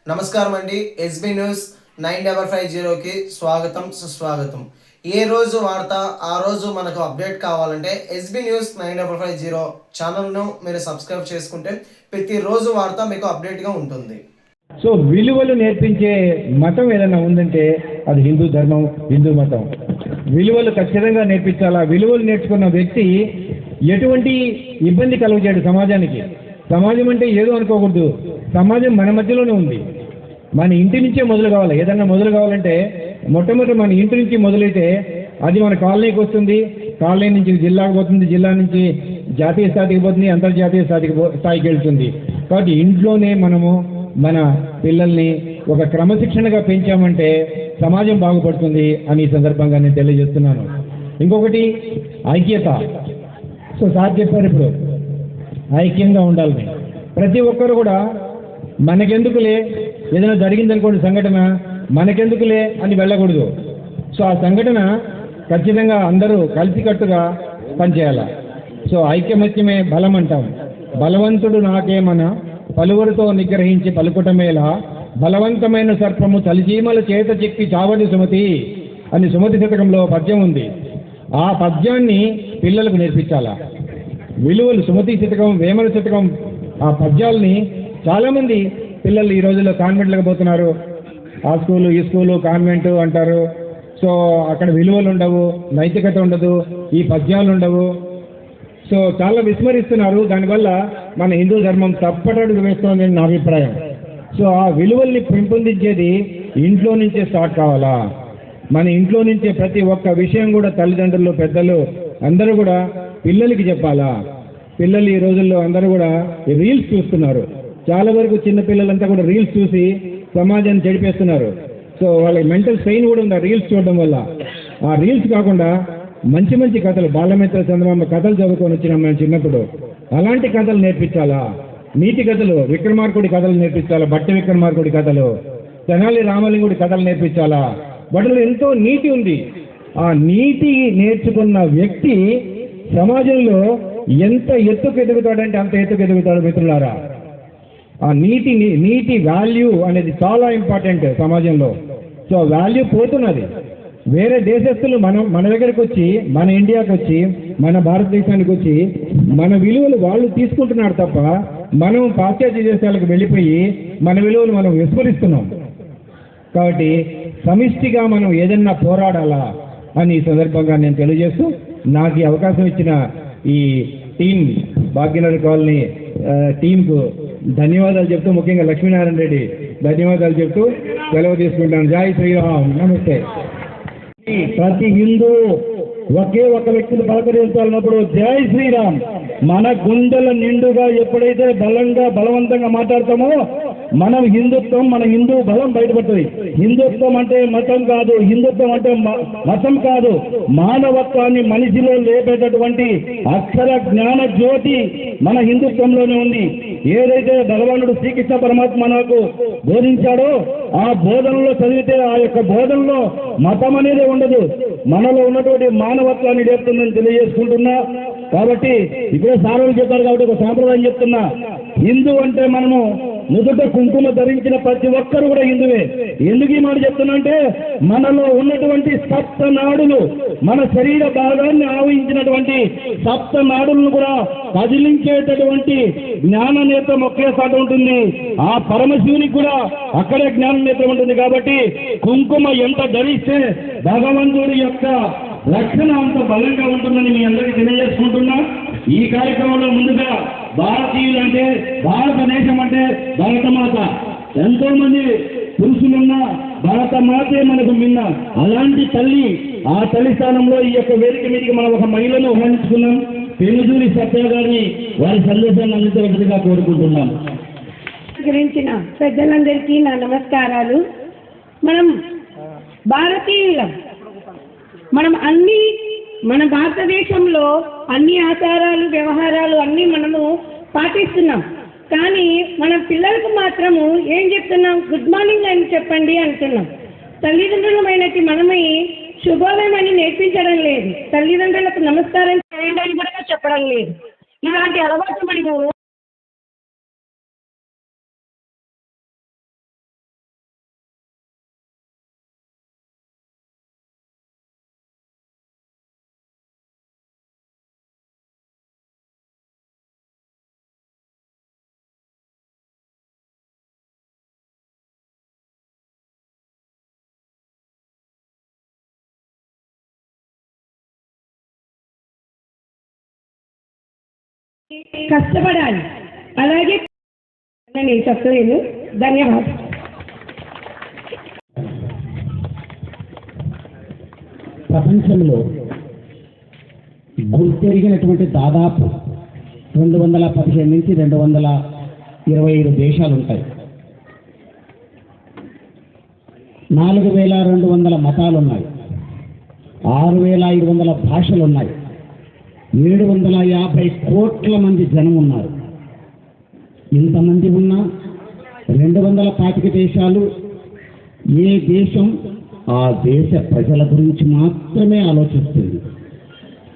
నమస్కారం అండి. SB news 9550కి స్వాగతం సుస్వాగతం. ఏ రోజు వార్త ఆ రోజు మనకు అప్డేట్ కావాలంటే ఎస్బీ న్యూస్ 9550 ఛానల్ను మీరు సబ్స్క్రైబ్ చేసుకుంటే ప్రతిరోజు వార్త మీకు అప్డేట్గా ఉంటుంది. సో విలువలు నేర్పించే మతం ఏదైనా ఉందంటే అది హిందూ ధర్మం, హిందూ మతం. విలువలు ఖచ్చితంగా నేర్పించాలా. విలువలు నేర్చుకున్న వ్యక్తి ఎటువంటి ఇబ్బంది కలుగజేయడు సమాజానికి. సమాజం అంటే ఏదో అనుకోకూడదు. సమాజం మన మధ్యలోనే ఉంది. మన ఇంటి నుంచే మొదలు కావాలి. ఏదన్నా మొదలు కావాలంటే మొట్టమొదటి మన ఇంటి నుంచి మొదలైతే అది మన కాలనీకి వస్తుంది, కాలనీ నుంచి జిల్లాకు పోతుంది, జిల్లా నుంచి జాతీయ స్థాయికి పోతుంది, అంతర్జాతీయ స్థాయికి వెళ్తుంది. కాబట్టి ఇంట్లోనే మనము మన పిల్లల్ని ఒక క్రమశిక్షణగా పెంచామంటే సమాజం బాగుపడుతుంది అని ఈ సందర్భంగా నేను తెలియజేస్తున్నాను. ఇంకొకటి ఐక్యత. సో సార్ చెప్పారు, ఇప్పుడు ఐక్యంగా ఉండాలని. ప్రతి ఒక్కరు కూడా మనకెందుకులే, ఏదైనా జరిగిందనుకోండి సంఘటన, మనకెందుకులే అని వెళ్ళకూడదు. సో ఆ సంఘటన ఖచ్చితంగా అందరూ కలిసికట్టుగా పనిచేయాలి. సో ఐక్యమత్యమే బలం అంటాం. బలవంతుడు నాకేమన పలువురితో నిగ్రహించి పలుకుటమేలా, బలవంతమైన సర్పము చలిచీమల చేత చెక్కి చావడి సుమతి అని సుమతి శతకంలో పద్యం ఉంది. ఆ పద్యాన్ని పిల్లలకు నేర్పించాలా. విలువలు సుమతి శతకం, వేమన శతకం, ఆ పద్యాలని చాలామంది పిల్లలు ఈ రోజుల్లో కాన్వెంట్లకు పోతున్నారు. ఆ స్కూలు ఈ స్కూలు కాన్వెంట్ అంటారు. సో అక్కడ విలువలు ఉండవు, నైతికత ఉండదు, ఈ పద్యాలు ఉండవు. సో చాలా విస్మరిస్తున్నారు. దానివల్ల మన హిందూ ధర్మం తప్పటడుగు వేస్తోందని నా అభిప్రాయం. సో ఆ విలువల్ని పెంపొందించేది ఇంట్లో నుంచే స్టార్ట్ కావాలా. మన ఇంట్లో నుంచే ప్రతి ఒక్క విషయం కూడా తల్లిదండ్రులు, పెద్దలు అందరూ కూడా పిల్లలకి చెప్పాలా. పిల్లలు ఈ రోజుల్లో అందరూ కూడా రీల్స్ చూస్తున్నారు. చాలా వరకు చిన్న పిల్లలంతా కూడా రీల్స్ చూసి సమాజాన్ని చెడిపేస్తున్నారు. సో వాళ్ళకి మెంటల్ స్ట్రెయిన్ కూడా ఉంది రీల్స్ చూడడం వల్ల. ఆ రీల్స్ కాకుండా మంచి మంచి కథలు, బాలమిత్ర చంద్రబాబు కథలు చదువుకొని వచ్చినాం మేము చిన్నప్పుడు. అలాంటి కథలు నేర్పించాలా. నీతి కథలు, విక్రమార్కుడి కథలు నేర్పించాలా. భట్టి విక్రమార్కుడి కథలు, తెనాలి రామలింగుడి కథలు నేర్పించాలా. వాటిలో ఎంతో నీతి ఉంది. ఆ నీతి నేర్చుకున్న వ్యక్తి సమాజంలో ఎంత ఎత్తుకు ఎదుగుతాడంటే అంత ఎత్తుకు ఎదుగుతాడు మిత్రులారా. ఆ నీతి వాల్యూ అనేది చాలా ఇంపార్టెంట్ సమాజంలో. సో వాల్యూ పోతున్నది. వేరే దేశస్తులు మన దగ్గరకు వచ్చి, మన ఇండియాకి వచ్చి, మన భారతదేశానికి వచ్చి మన విలువలు వాళ్ళు తీసుకుంటున్నారు తప్ప మనం పాశ్చాత్య దేశాలకు వెళ్ళిపోయి మన విలువలు మనం విస్మరిస్తున్నాం. కాబట్టి సమిష్టిగా మనం ఏదన్నా పోరాడాలా అని ఈ సందర్భంగా నేను తెలియజేస్తూ, నాకు ఈ అవకాశం ఇచ్చిన ఈ టీం, భాగ్యనగర్ కాలనీ టీంకు ధన్యవాదాలు చెప్తూ, ముఖ్యంగా లక్ష్మీనారాయణ రెడ్డి ధన్యవాదాలు చెప్తూ సెలవు తీసుకుంటాను. జై శ్రీరామ్. నమస్తే. ప్రతి హిందూ ఒకే ఒక వ్యక్తిని పలకరించాలన్నప్పుడు జై శ్రీరామ్ మన గుండెల నిండుగా ఎప్పుడైతే బలవంతంగా మాట్లాడతామో మనం హిందుత్వం, మన హిందూ బలం బయటపడుతుంది. హిందుత్వం అంటే మతం కాదు, హిందుత్వం అంటే మతం కాదు, మానవత్వాన్ని మనిషిలో లేపేటటువంటి అక్షర జ్ఞాన జ్యోతి మన హిందుత్వంలోనే ఉంది. ఏదైతే భగవానుడు శ్రీకృష్ణ పరమాత్మ నాకు బోధించాడో ఆ బోధనలో చదివితే ఆ యొక్క బోధనలో మతం అనేది ఉండదు, మనలో ఉన్నటువంటి మానవత్వాన్ని లేపుతుందని తెలియజేసుకుంటున్నా. కాబట్టి ఇప్పుడే సార్లు చెప్పారు కాబట్టి ఒక సాంప్రదాయం చెప్తున్నా. హిందూ అంటే మనము నుదుట కుంకుమ ధరించిన ప్రతి ఒక్కరు కూడా హిందువే. ఎందుకు ఈ మాట చెప్తున్నా అంటే మనలో ఉన్నటువంటి సప్త నాడులు, మన శరీర భాగాన్ని ఆవహించినటువంటి సప్త నాడులను కూడా కదిలించేటటువంటి జ్ఞాన నేత్రం ఒకే చోట ఉంటుంది. ఆ పరమశివునికి కూడా అక్కడే జ్ఞాన నేత్రం ఉంటుంది. కాబట్టి కుంకుమ ఎంత ధరిస్తే భగవంతుడి యొక్క రక్షణ అంత బలంగా ఉంటుందని మీ అందరికీ తెలియజేసుకుంటున్నా. ఈ కార్యక్రమంలో ముందుగా భారతీయులు అంటే, భారతదేశం అంటే భరతమాత. ఎంతో మంది పురుషులున్న భరతమాతే మనకు మిన్న. అలాంటి తల్లి, ఆ తల్లి స్థానంలో ఈ యొక్క వేదిక మీదకి మనం ఒక మహిళను ఆహ్వానించుకున్నాం. పెనుజూరి సత్య గారిని వారి సందేశాన్ని అందించవలసిందిగా కోరుకుంటున్నాం. గురించిన పెద్దలందరికీ నా నమస్కారాలు. మనం భారతీయులం. మన భారతదేశంలో అన్ని ఆచారాలు, వ్యవహారాలు అన్నీ మనము పాటిస్తున్నాం. కానీ మన పిల్లలకు మాత్రము ఏం చెప్తున్నాం? గుడ్ మార్నింగ్ అని చెప్పండి అంటున్నాం. తల్లిదండ్రులమైనటి మనమే శుభోదయం అని నేర్పించడం లేదు, తల్లిదండ్రులకు నమస్కారం చేయండి అని కూడా చెప్పడం లేదు. ఇలాంటి అలవాటు మనము కష్టపడాలి. అలాగే నేను చెప్పలేను. ధన్యవాదాలు. ప్రపంచంలో గుర్తెరిగినటువంటి దాదాపు 215 నుంచి 225 దేశాలు ఉంటాయి. 4200 మతాలు ఉన్నాయి. 6500 భాషలు ఉన్నాయి. 750 కోట్ల మంది జనం ఉన్నారు. ఇంతమంది ఉన్నా 225 దేశాలు, ఏ దేశం ఆ దేశ ప్రజల గురించి మాత్రమే ఆలోచిస్తుంది.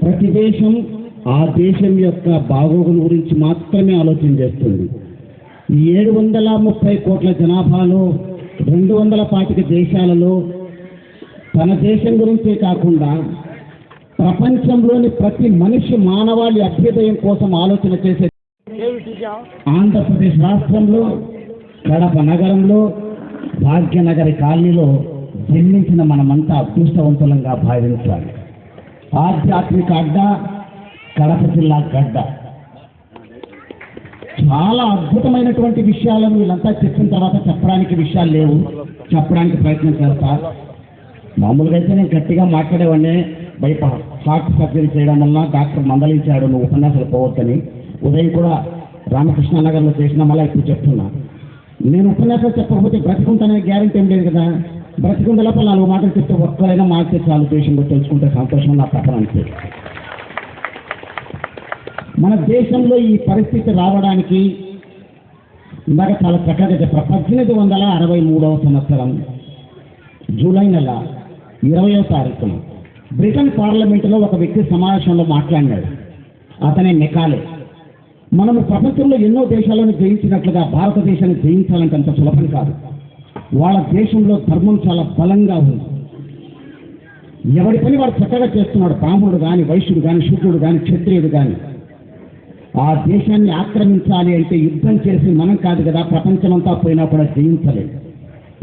ప్రతి దేశం ఆ దేశం యొక్క బాగోగుల గురించి మాత్రమే ఆలోచన చేస్తుంది. ఈ 730 కోట్ల జనాభాలో 225 దేశాలలో తన దేశం గురించే కాకుండా ప్రపంచంలోని ప్రతి మనిషి మానవాళి అభ్యుదయం కోసం ఆలోచన చేసే ఆంధ్రప్రదేశ్ రాష్ట్రంలో కడప నగరంలో భాగ్యనగరి కాలనీలో జన్మించిన మనమంతా అదృష్టవంతులంగా భావించాలి. ఆధ్యాత్మిక అడ్డ కడప జిల్లా గడ్డ. చాలా అద్భుతమైనటువంటి విషయాలను వీళ్ళంతా చెప్పిన తర్వాత చెప్పడానికి విషయాలు లేవు, చెప్పడానికి ప్రయత్నం చేస్తా. మామూలుగా అయితే నేను గట్టిగా మాట్లాడేవాడిని. బయట హార్ట్ సర్జరీ చేయడం వల్ల డాక్టర్ మందలించాడు, నువ్వు ఉపన్యాసాలు పోవచ్చని. ఉదయం కూడా రామకృష్ణ నగర్లో చేసిన మళ్ళీ ఇప్పుడు చెప్తున్నా. నేను ఉపన్యాసాలు చెప్పకపోతే బ్రతికుంటానే గ్యారెంటీ ఏం లేదు కదా. బ్రతికుండే లోపల 4 మాటలు చెప్తే ఒక్కరైనా మారితే చాలు, దేశంలో తెలుసుకుంటే సంతోషం నా తప్పన అంతే. మన దేశంలో ఈ పరిస్థితి రావడానికి ఇందాక చాలా చక్కగా చెప్పారు. 1863వ సంవత్సరం జూలై నెల 20వ తారీఖున బ్రిటన్ పార్లమెంటులో ఒక వ్యక్తి సమావేశంలో మాట్లాడినాడు. అతనే మెకాలే. మనము ప్రపంచంలో ఎన్నో దేశాలను జయించినట్లుగా భారతదేశాన్ని జయించాలంటే అంత సులభం కాదు. వాళ్ళ దేశంలో ధర్మం చాలా బలంగా ఉంది. ఎవరి పని వాడు చక్కగా చేస్తున్నాడు. బ్రాహ్మణుడు కానీ, వైశ్యుడు కానీ, శూద్రుడు కానీ, క్షత్రియుడు కానీ. ఆ దేశాన్ని ఆక్రమించాలి అంటే యుద్ధం చేసి మనం కాదు కదా, ప్రపంచమంతా పోయినా కూడా జయించలేదు.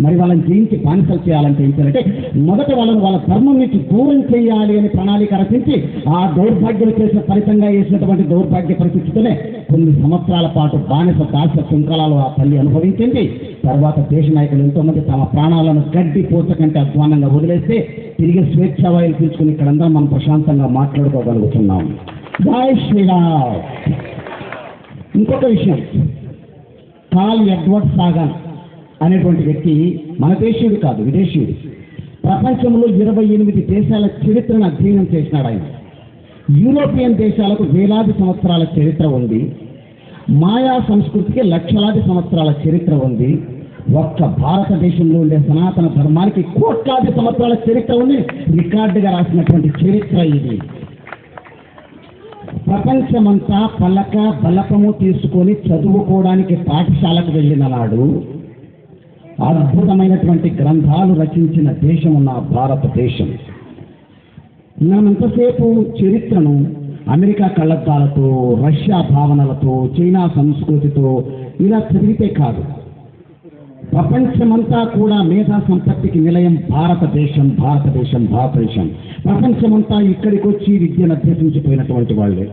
మరి వాళ్ళని జయించి బానిసలు చేయాలంటే ఏం చేయాలంటే మొదట వాళ్ళని వాళ్ళ ధర్మం నుంచి దూరం చేయాలి అని ప్రణాళిక రచించి ఆ దౌర్భాగ్యం చేసిన ఫలితంగా వేసినటువంటి దౌర్భాగ్య పరిస్థితితోనే కొన్ని సంవత్సరాల పాటు బానిస దాస కుంకలాలు ఆ తల్లి అనుభవించింది. తర్వాత దేశ నాయకులు ఎంతోమంది తమ ప్రాణాలను గడ్డి పోత కంటే అధ్వానంగా వదిలేస్తే తిరిగి స్వేచ్ఛావాయులు తీసుకుని ఇక్కడంతా మనం ప్రశాంతంగా మాట్లాడుకోగలుగుతున్నాం. జై శ్రీరామ్. ఇంకొక విషయం, కార్ల్ ఎడ్వర్డ్ సాగన్ అనేటువంటి వ్యక్తి మన దేశీయుడు కాదు, విదేశీయుడు. ప్రపంచంలో 28 దేశాల చరిత్రను అధ్యయనం చేసినాడు ఆయన. యూరోపియన్ దేశాలకు వేలాది సంవత్సరాల చరిత్ర ఉంది. మాయా సంస్కృతికి లక్షలాది సంవత్సరాల చరిత్ర ఉంది. ఒక్క భారతదేశంలో ఉండే సనాతన ధర్మానికి కోట్లాది సంవత్సరాల చరిత్ర ఉంది. రికార్డుగా రాసినటువంటి చరిత్ర ఇది. ప్రపంచమంతా పలక బలపము తీసుకొని చదువుకోవడానికి పాఠశాలకు వెళ్ళిన నాడు అద్భుతమైనటువంటి గ్రంథాలు రచించిన దేశం ఉన్న భారతదేశం. మనమంతసేపు చరిత్రను అమెరికా కళ్ళద్దాలతో, రష్యా భావనలతో, చైనా సంస్కృతితో ఇలా చదివితే కాదు. ప్రపంచమంతా కూడా మేధా సంపత్తికి నిలయం భారతదేశం, భారతదేశం, భారతదేశం. ప్రపంచమంతా ఇక్కడికి వచ్చి విద్యను అభ్యసించిపోయినటువంటి వాళ్ళే.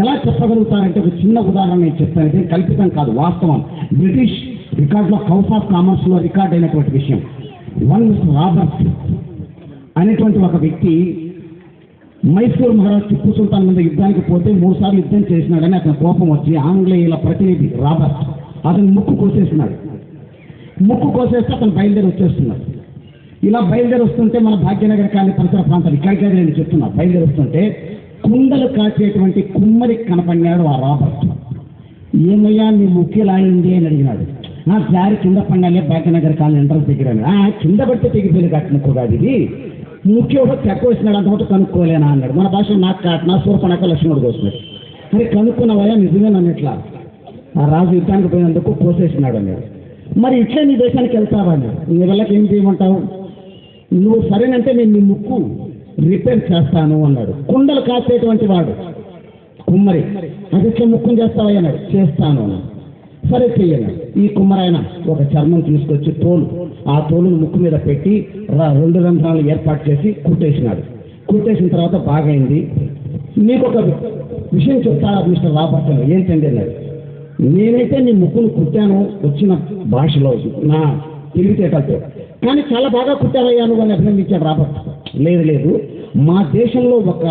ఎలా చెప్పగలుగుతారంటే ఒక చిన్న ఉదాహరణ నేను చెప్తాను. ఇది కల్పితం కాదు, వాస్తవం. బ్రిటిష్ రికార్డులో హౌస్ ఆఫ్ కామర్స్లో రికార్డ్ అయినటువంటి విషయం. వన్ రాబర్ట్ అనేటువంటి ఒక వ్యక్తి మైసూర్ మహారాజ్ టిప్పు సుల్తాన్ మీద యుద్ధానికి పోతే 3 సార్లు యుద్ధం చేసినాడని అతని కోపం వచ్చి ఆంగ్లేయుల ప్రతినిధి రాబర్ట్ అతను ముక్కు కోసేసినాడు. ముక్కు కోసేస్తే అతను బయలుదేరి వచ్చేస్తున్నాడు. ఇలా బయలుదేరి వస్తుంటే మన భాగ్యనగర్ కాలనీ పరిసర ప్రాంతాలు ఇక్కడికే నేను చెప్తున్నా. బయలుదేరి వస్తుంటే కుండలు కాచేటువంటి కుమ్మరి కనపడినాడు ఆ రాబర్ట్. ఏమయ్యా నీ ముక్కు ఇలా అయింది అని అడిగినాడు. నా జారి కింద పడినాలే భాగ్యనగర్ కాలనీ ఎంట్రన్స్ దగ్గర. కింద పడితే తెగిపోయిన కట్టినకు కాదు ఇది, ముఖ్య తక్కువ వేసినాడు అంతమాట కనుక్కోలేనా అన్నాడు. మన భాష నాకు కాటినా సూర్పనక లక్ష్మణుడు కోసినాడు. మరి కనుక్కున్నవయ్యా నిజమే నన్ను ఇట్లా ఆ రాజు యుద్ధానికి పోయినందుకు కోసేసినాడు అన్నాడు. మరి ఇట్లా నీ దేశానికి వెళ్తావా అన్నాడు. నీ వెళ్ళకి ఏం చేయమంటావు? నువ్వు సరేనంటే నేను నీ ముక్కు రిపేర్ చేస్తాను అన్నాడు. కుండలు కాసేటువంటి వాడు కుమ్మరి. అది ఇట్లా ముక్కుని చేస్తావా అన్నాడు. చేస్తాను అన్నాడు. సరే చెయ్యాలి. ఈ కుమ్మరైన ఒక చర్మం తీసుకొచ్చి ఆ తోలును ముక్కు మీద పెట్టి 2 రంధ్రాలు ఏర్పాటు చేసి కుట్టేసినాడు. కుట్టేసిన తర్వాత బాగైంది. నీకు ఒక విషయం చెప్తాడు మిస్టర్ రాబర్ట్ ఏంటండి అన్నాడు. నేనైతే నీ ముక్కును కుట్టాను వచ్చిన భాషలో నా తెలివితేటలతో, కానీ చాలా బాగా కుట్టారయ్యా నువ్వు అని అభినందించాడు రాబర్ట్. లేదు, మా దేశంలో ఒక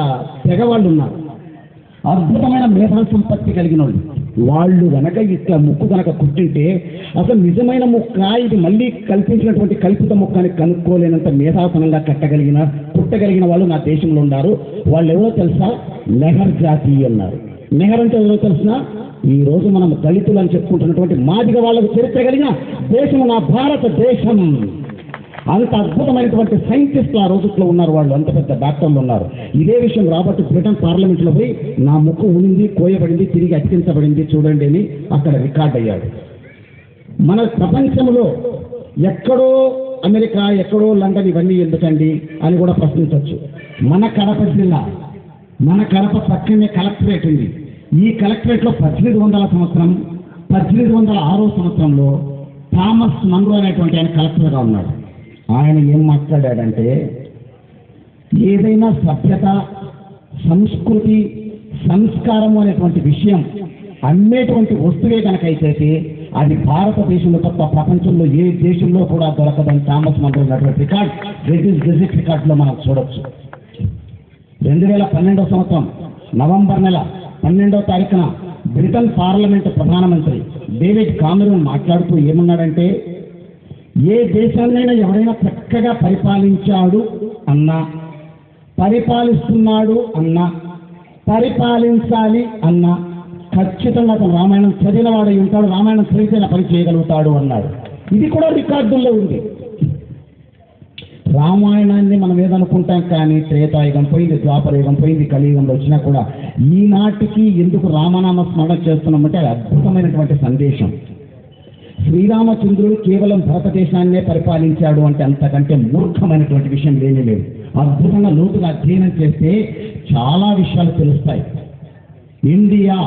తెగవాళ్ళు ఉన్నారు, అద్భుతమైన మేధా సంపత్తి కలిగిన వాళ్ళు గనక ఇట్లా ముక్కు కనుక కుట్టింటే అసలు నిజమైన ముక్క ఇది మళ్ళీ కల్పించినటువంటి కల్పిత ముక్క అని కనుక్కోలేనంత మేధాసనంగా కుట్టగలిగిన వాళ్ళు నా దేశంలో ఉన్నారు. వాళ్ళు ఎవరో తెలుసా? నెహర్ జాతి అన్నారు. నెహర్ అంటే ఎవరో తెలుసా? ఈ రోజు మనం దళితులు అని చెప్పుకుంటున్నటువంటి మాదిగ వాళ్ళకు చరిత్ర కలిగిన దేశం నా భారతదేశం. అంత అద్భుతమైనటువంటి సైంటిస్టులు ఆ రోజుల్లో ఉన్నారు, వాళ్ళు అంత పెద్ద డాక్టర్లు ఉన్నారు. ఇదే విషయం రాబర్ట్ బ్రిటన్ పార్లమెంట్లో పోయి నా ముక్కు ఉనింది, కోయబడింది, తిరిగి అతికించబడింది చూడండి అని అక్కడ రికార్డ్ అయ్యాడు. మన ప్రపంచంలో ఎక్కడో అమెరికా, ఎక్కడో లండన్ ఇవన్నీ ఎందుకండి అని కూడా ప్రశ్నించవచ్చు. మన కడప జిల్లా, మన కడప పక్కనే కలెక్టరేట్ ఉంది. ఈ కలెక్టరేట్లో 1806 సంవత్సరంలో థామస్ మన్రో అనేటువంటి ఆయన కలెక్టర్గా ఉన్నాడు. ఆయన ఏం మాట్లాడాడంటే, ఏదైనా సభ్యత, సంస్కృతి, సంస్కారము అనేటువంటి విషయం అమ్మేటువంటి వస్తువే కనుకైతే అది భారతదేశంలో తప్ప ప్రపంచంలో ఏ దేశంలో కూడా దొరకదని థామస్ మన్రో ఉన్నటువంటి రికార్డ్ బ్రిటిష్ గెజెట్ రికార్డులో మనం చూడొచ్చు. 2012 సంవత్సరం నవంబర్ నెల 12వ తారీఖున బ్రిటన్ పార్లమెంటు ప్రధానమంత్రి డేవిడ్ కామెరూన్ మాట్లాడుతూ ఏమన్నాడంటే, ఏ దేశాన్నైనా ఎవరైనా చక్కగా పరిపాలించాడు అన్నా, పరిపాలిస్తున్నాడు అన్నా, పరిపాలించాలి అన్నా ఖచ్చితంగా అతను రామాయణం చదివిన వాడై ఉంటాడు, రామాయణం చదివితే పని చేయగలుగుతాడు అన్నాడు. ఇది కూడా రికార్డుల్లో ఉంది. రామాయణాన్ని మనం ఏదనుకుంటాం, కానీ త్రేతాయుగం పోయింది, ద్వాపరయుగం పోయింది, కలియుగంలో వచ్చినా కూడా ఈనాటికి ఎందుకు రామనామ స్మరణ చేస్తున్నామంటే అది అద్భుతమైనటువంటి సందేశం. శ్రీరామచంద్రుడు కేవలం భారతదేశాన్నే పరిపాలించాడు అంటే అంతకంటే మూర్ఖమైనటువంటి విషయం లేనే లేదు. అద్భుతంగా లోతుగా అధ్యయనం చేస్తే చాలా విషయాలు తెలుస్తాయి. ఇండియా,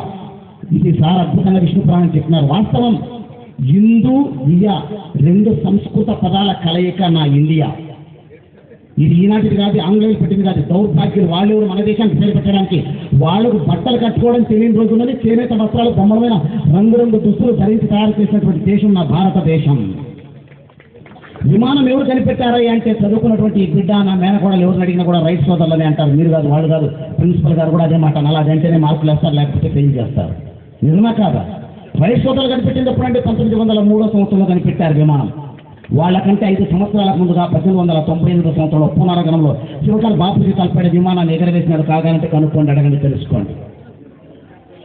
ఇది చాలా అద్భుతంగా విష్ణు పురాణం చెప్పినారు. వాస్తవం, హిందూ దియా 2 సంస్కృత పదాల కలయిక నా ఇండియా. ఇది ఈనాటిది కాదు, ఆంగ్లేయులు పెట్టింది కాదు. దౌర్భాగ్యులు వాళ్ళు మన దేశానికి పేరు పెట్టడానికి, వాళ్ళకు బట్టలు కట్టుకోవడం తెలియని రోజులని చేనేత వస్త్రాలు, బొమ్మలమైన రంగురంగు దుస్తులు ధరించి తయారు చేసినటువంటి దేశం నా భారతదేశం. విమానం ఎవరు కనిపెట్టారా అంటే చదువుకున్నటువంటి బిడ్డ, నా మేనకోడలు ఎవరిని అడిగినా కూడా రైట్ సోదరులని అంటారు. మీరు కాదు, వాళ్ళు కాదు, ప్రిన్సిపల్ గారు కూడా అదే మాట అలా అదంటేనే మార్కులు వేస్తారు, లేకపోతే ఫెయిల్ చేస్తారు. నిజమా కాదా? రైట్ సోదరులు కనిపెట్టింది ఎప్పుడంటే 1903 సంవత్సరంలో కనిపెట్టారు విమానం. వాళ్ళకంటే 5 సంవత్సరాల ముందుగా 1898 సంవత్సరంలో పూనానగరంలో శివకాల బాపూజీ తలపడే విమానాన్ని ఎగరవేసినాడు. కాగానంటే కనుక్కోండి, అడగండి, తెలుసుకోండి.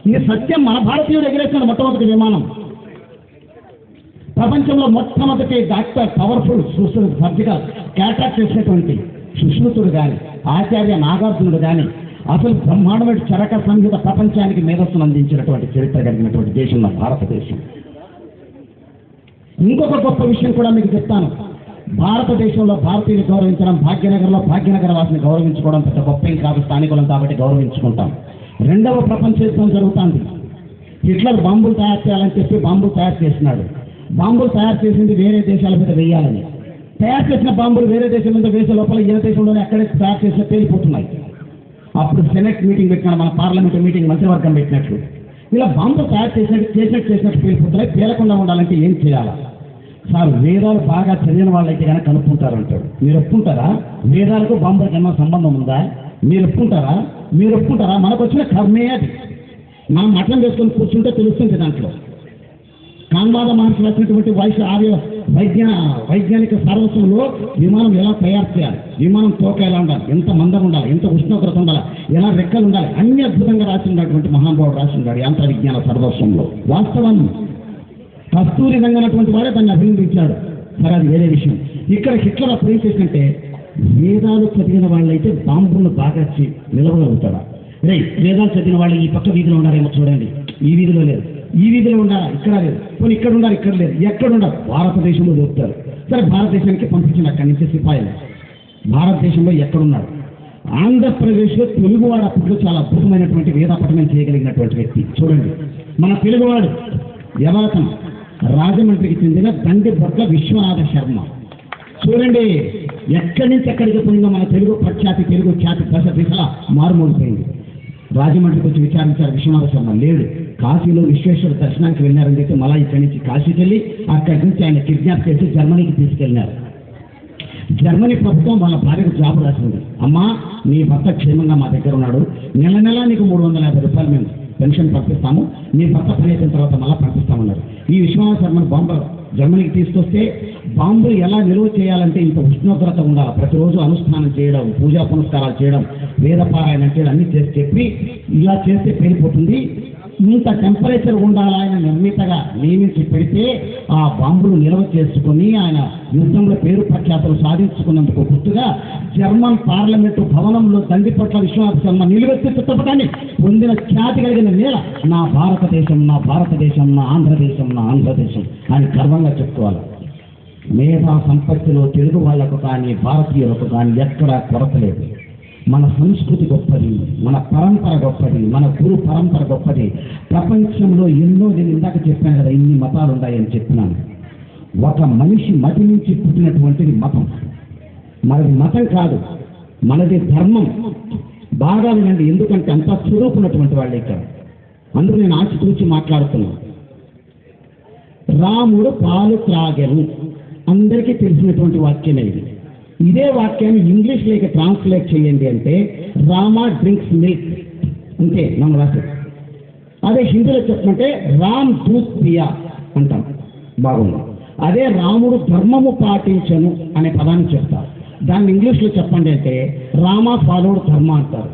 ఇది సత్యం. మన భారతీయుడు ఎగరేసినాడు మొట్టమొదటి విమానం. ప్రపంచంలో మొట్టమొదటి డాక్టర్, పవర్ఫుల్ సర్జికల్ క్యాటాక్ట్ చేసినటువంటి సుశ్రుతుడు కానీ, ఆచార్య నాగార్జునుడు కానీ, అసలు బ్రహ్మాండమైన చరక సంహిత ప్రపంచానికి మేధస్సును అందించినటువంటి చరిత్ర కలిగినటువంటి దేశం మన భారతదేశం. ఇంకొక గొప్ప విషయం కూడా మీకు చెప్తాను. భారతదేశంలో భారతీయులు గౌరవించడం, భాగ్యనగర్లో భాగ్యనగర వాసిని గౌరవించుకోవడం పెద్ద గొప్ప ఏం కాదు, స్థానికులం కాబట్టి గౌరవించుకుంటాం. 2వ ప్రపంచ యుద్ధం జరుగుతుంది. హిట్లర్ బాంబులు తయారు చేయాలని చెప్పి బాంబులు తయారు చేసినాడు. బాంబులు తయారు చేసింది వేరే దేశాల మీద వేయాలని. తయారు చేసిన బాంబులు వేరే దేశం మీద వేసే లోపల ఏ దేశంలోనే అక్కడే తయారు చేసిన పేలిపోతున్నాయి. అప్పుడు సెనెట్ మీటింగ్ పెట్టినాడు, మన పార్లమెంట్ మీటింగ్, మంత్రివర్గం పెట్టినట్లు. ఇలా బాంబులు తయారు చేసినట్టు పేలిపోతున్నాయి. పేలకుండా ఉండాలంటే ఏం చేయాలా సార్? వేదాలు బాగా చదివిన వాళ్ళైతే కనుక కనుక్కుంటారంటాడు. మీరు ఒప్పుకుంటారా? వేదాలకు బాంబులకు ఏమన్నా సంబంధం ఉందా? మీరు ఒప్పుకుంటారా? మనకు వచ్చిన కర్మే అది. మనం మఠం వేసుకొని కూర్చుంటే తెలుస్తుంది దాంట్లో. కాన్వాద మహర్షి రాసినటువంటి వైజ్ఞానిక సర్వస్వంలో విమానం ఎలా తయారు చేయాలి, విమానం తోక ఎలా ఉండాలి, ఎంత మందం ఉండాలి, ఎంత ఉష్ణోగ్రత ఉండాలి, ఎలా రెక్కలు ఉండాలి, అన్ని అద్భుతంగా రాసి ఉన్నటువంటి మహానుభావుడు రాసి ఉన్నాడు యంత్ర విజ్ఞాన సర్వస్వంలో. వాస్తవం, కస్తూరి రంగనటువంటి వాడే దాన్ని అభినందించాడు. సరే, అది వేరే విషయం. ఇక్కడ హిట్లర్ అప్పుడు ఏం చేసినట్టే, వేదాలు చదివిన వాళ్ళైతే బాంబులను బాగా నిలవగలుగుతాడా? వేదాలు చదివిన వాళ్ళు ఈ పక్క వీధిలో ఉన్నారేమో చూడండి, ఈ వీధిలో లేదు, ఈ వీధిలో ఉండాలా, ఇక్కడ లేదు, కొన్ని ఇక్కడ ఉండాలి, ఇక్కడ లేదు, ఎక్కడ ఉండాలి, భారతదేశంలో దొరుకుతారు. సరే, భారతదేశానికి పంపించిన అక్కడి నుంచి సిపాయిలు. భారతదేశంలో ఎక్కడున్నాడు? ఆంధ్రప్రదేశ్లో తెలుగువాడు అప్పట్లో చాలా అద్భుతమైనటువంటి వేదాపఠనం చేయగలిగినటువంటి వ్యక్తి. చూడండి, మన తెలుగువాడు యవరకం రాజమండ్రికి చెందిన దండిబొట్ల విశ్వనాథ శర్మ. చూడండి, ఎక్కడి నుంచి ఎక్కడికి పోయిందో మన తెలుగు ప్రఖ్యాతి, తెలుగు ఖ్యాతి దశ దిశ మారుమోగిపోయింది. రాజమండ్రికి వచ్చి విచారించారు. విశ్వనాథ శర్మ లేడు. కాశీలో విశ్వేశ్వర దర్శనానికి వెళ్ళారని చెప్పి మళ్ళీ ఇక్కడి నుంచి కాశీకి వెళ్ళి అక్కడి నుంచి ఆయన కిడ్నాప్ చేసి జర్మనీకి తీసుకెళ్ళినారు. జర్మనీ ప్రభుత్వం వాళ్ళ భార్యకు జాబ్ రాసింది. అమ్మా, నీ భర్త క్షేమంగా మా దగ్గర ఉన్నాడు, నెల నెలా నీకు 350 రూపాయలు మేము పెన్షన్ పంపిస్తాము, నీ భర్త పని అయిన తర్వాత మళ్ళీ పంపిస్తామన్నారు. ఈ విశ్వనాథ శర్మను బాంబు జర్మనీకి తీసుకొస్తే బాంబులు ఎలా నిల్వ చేయాలంటే ఇంత ఉష్ణోగ్రత ఉండాలి, ప్రతిరోజు అనుష్ఠానం చేయడం, పూజా పునస్కారాలు చేయడం, వేదపారాయణం చేయడం అన్ని చేసి చెప్పి ఇలా చేస్తే పేలిపోతుంది, ఇంత టెంపరేచర్ ఉండాలి ఆయన నిర్మితగా నియమించి పెడితే ఆ బాంబులు నిల్వ చేసుకుని ఆయన యుద్ధంలో పేరు ప్రఖ్యాతులు సాధించుకున్నందుకు గుర్తుగా జర్మన్ పార్లమెంటు భవనంలో దండిపట్ల విశ్వనాథ శర్మ నిలువెత్తి చిత్రపటాన్ని పొందిన ఖ్యాతి కలిగిన నేల నా భారతదేశం, నా భారతదేశం, నా ఆంధ్రదేశం, నా ఆంధ్రదేశం అని గర్వంగా చెప్పుకోవాలి. మేధా సంపత్తిలో తెలుగు వాళ్లకు కానీ భారతీయులకు కానీ ఎక్కడా కొరత లేదు. మన సంస్కృతి గొప్పది, మన పరంపర గొప్పది, మన గురు పరంపర గొప్పది. ప్రపంచంలో ఎన్నో, నేను ఇందాక చెప్పాను కదా, ఇన్ని మతాలు ఉన్నాయని చెప్పినాను. ఒక మనిషి మతి నుంచి పుట్టినటువంటిది మతం. మనది మతం కాదు, మనది ధర్మం. బాగా వినండి, ఎందుకంటే అంతా చదువుకున్నటువంటి వాళ్ళు ఇక్కడ. అందుకు నేను ఆచితూచి మాట్లాడుతున్నాను. రాముడు పాలు త్రాగెను, అందరికీ తెలిసినటువంటి వాక్యమే ఇది. ఇదే వాక్యాన్ని ఇంగ్లీష్లోకి ట్రాన్స్లేట్ చేయండి అంటే రామా డ్రింక్స్ మిల్క్ అంతే మనం రాసేది. అదే హిందీలో చెప్పమంటే రామ్ దూత్ పియా అంటాం, బాగుంది. అదే రాముడు ధర్మము పాటించను అనే పదాన్ని చెప్తారు. దాన్ని ఇంగ్లీష్లో చెప్పండి అంటే రామా ఫాలోడ్ ధర్మ అంటారు.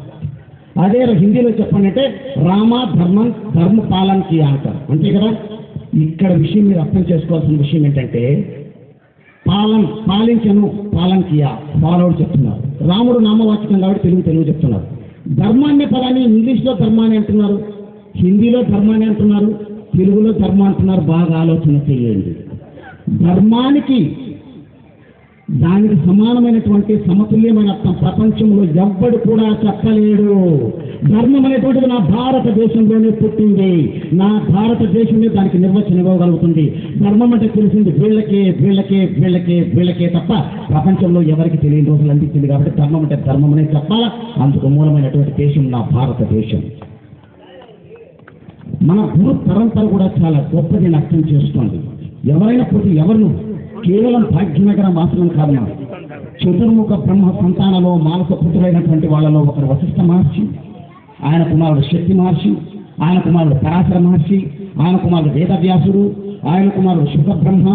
అదే హిందీలో చెప్పండి అంటే రామా ధర్మ పాలన కియా అంటారు. అంతే కదా. ఇక్కడ విషయం మీరు అర్థం చేసుకోవాల్సిన విషయం ఏంటంటే పాలించను పాలన కియా ఫాలోడ్ చెప్తున్నారు. రాముడు నామవాచకం కాబట్టి తెలుగు చెప్తున్నారు. ధర్మాన్ని పదాన్ని ఇంగ్లీష్లో ధర్మాన్ని అంటున్నారు, హిందీలో ధర్మాన్ని అంటున్నారు, తెలుగులో ధర్మ అంటున్నారు. బాగా ఆలోచన చేయండి. ధర్మానికి దానికి సమానమైనటువంటి సమతుల్యమైన అర్థం ప్రపంచంలో ఎవ్వడు కూడా చెప్పలేడు. ధర్మం అనేటువంటిది నా భారతదేశంలోనే పుట్టింది, నా భారతదేశమే దానికి నిర్వచనం ఇవ్వగలుగుతుంది. ధర్మం అంటే తెలిసింది వీళ్ళకే తప్ప ప్రపంచంలో ఎవరికి తెలియని రోజులు అందించింది. కాబట్టి ధర్మం అంటే ధర్మం అనే చెప్పాలా. అందుకు మూలమైనటువంటి దేశం నా భారతదేశం. మన గురు పరంపర కూడా చాలా గొప్పది అర్థం చేసుకోండి. ఎవరైనా పోతే ఎవరు కేవలం భాగ్యనగర మాత్రం కాదు. చతుర్ముఖ బ్రహ్మ సంతానలో మానస పుత్రులైనటువంటి వాళ్ళలో ఒకరు వశిష్ఠ మహర్షి, ఆయన కుమారుడు శక్తి మహర్షి, ఆయన కుమారుడు పరాశర మహర్షి, ఆయన కుమారుడు వేదవ్యాసుడు, ఆయన కుమారుడు శుభబ్రహ్మ.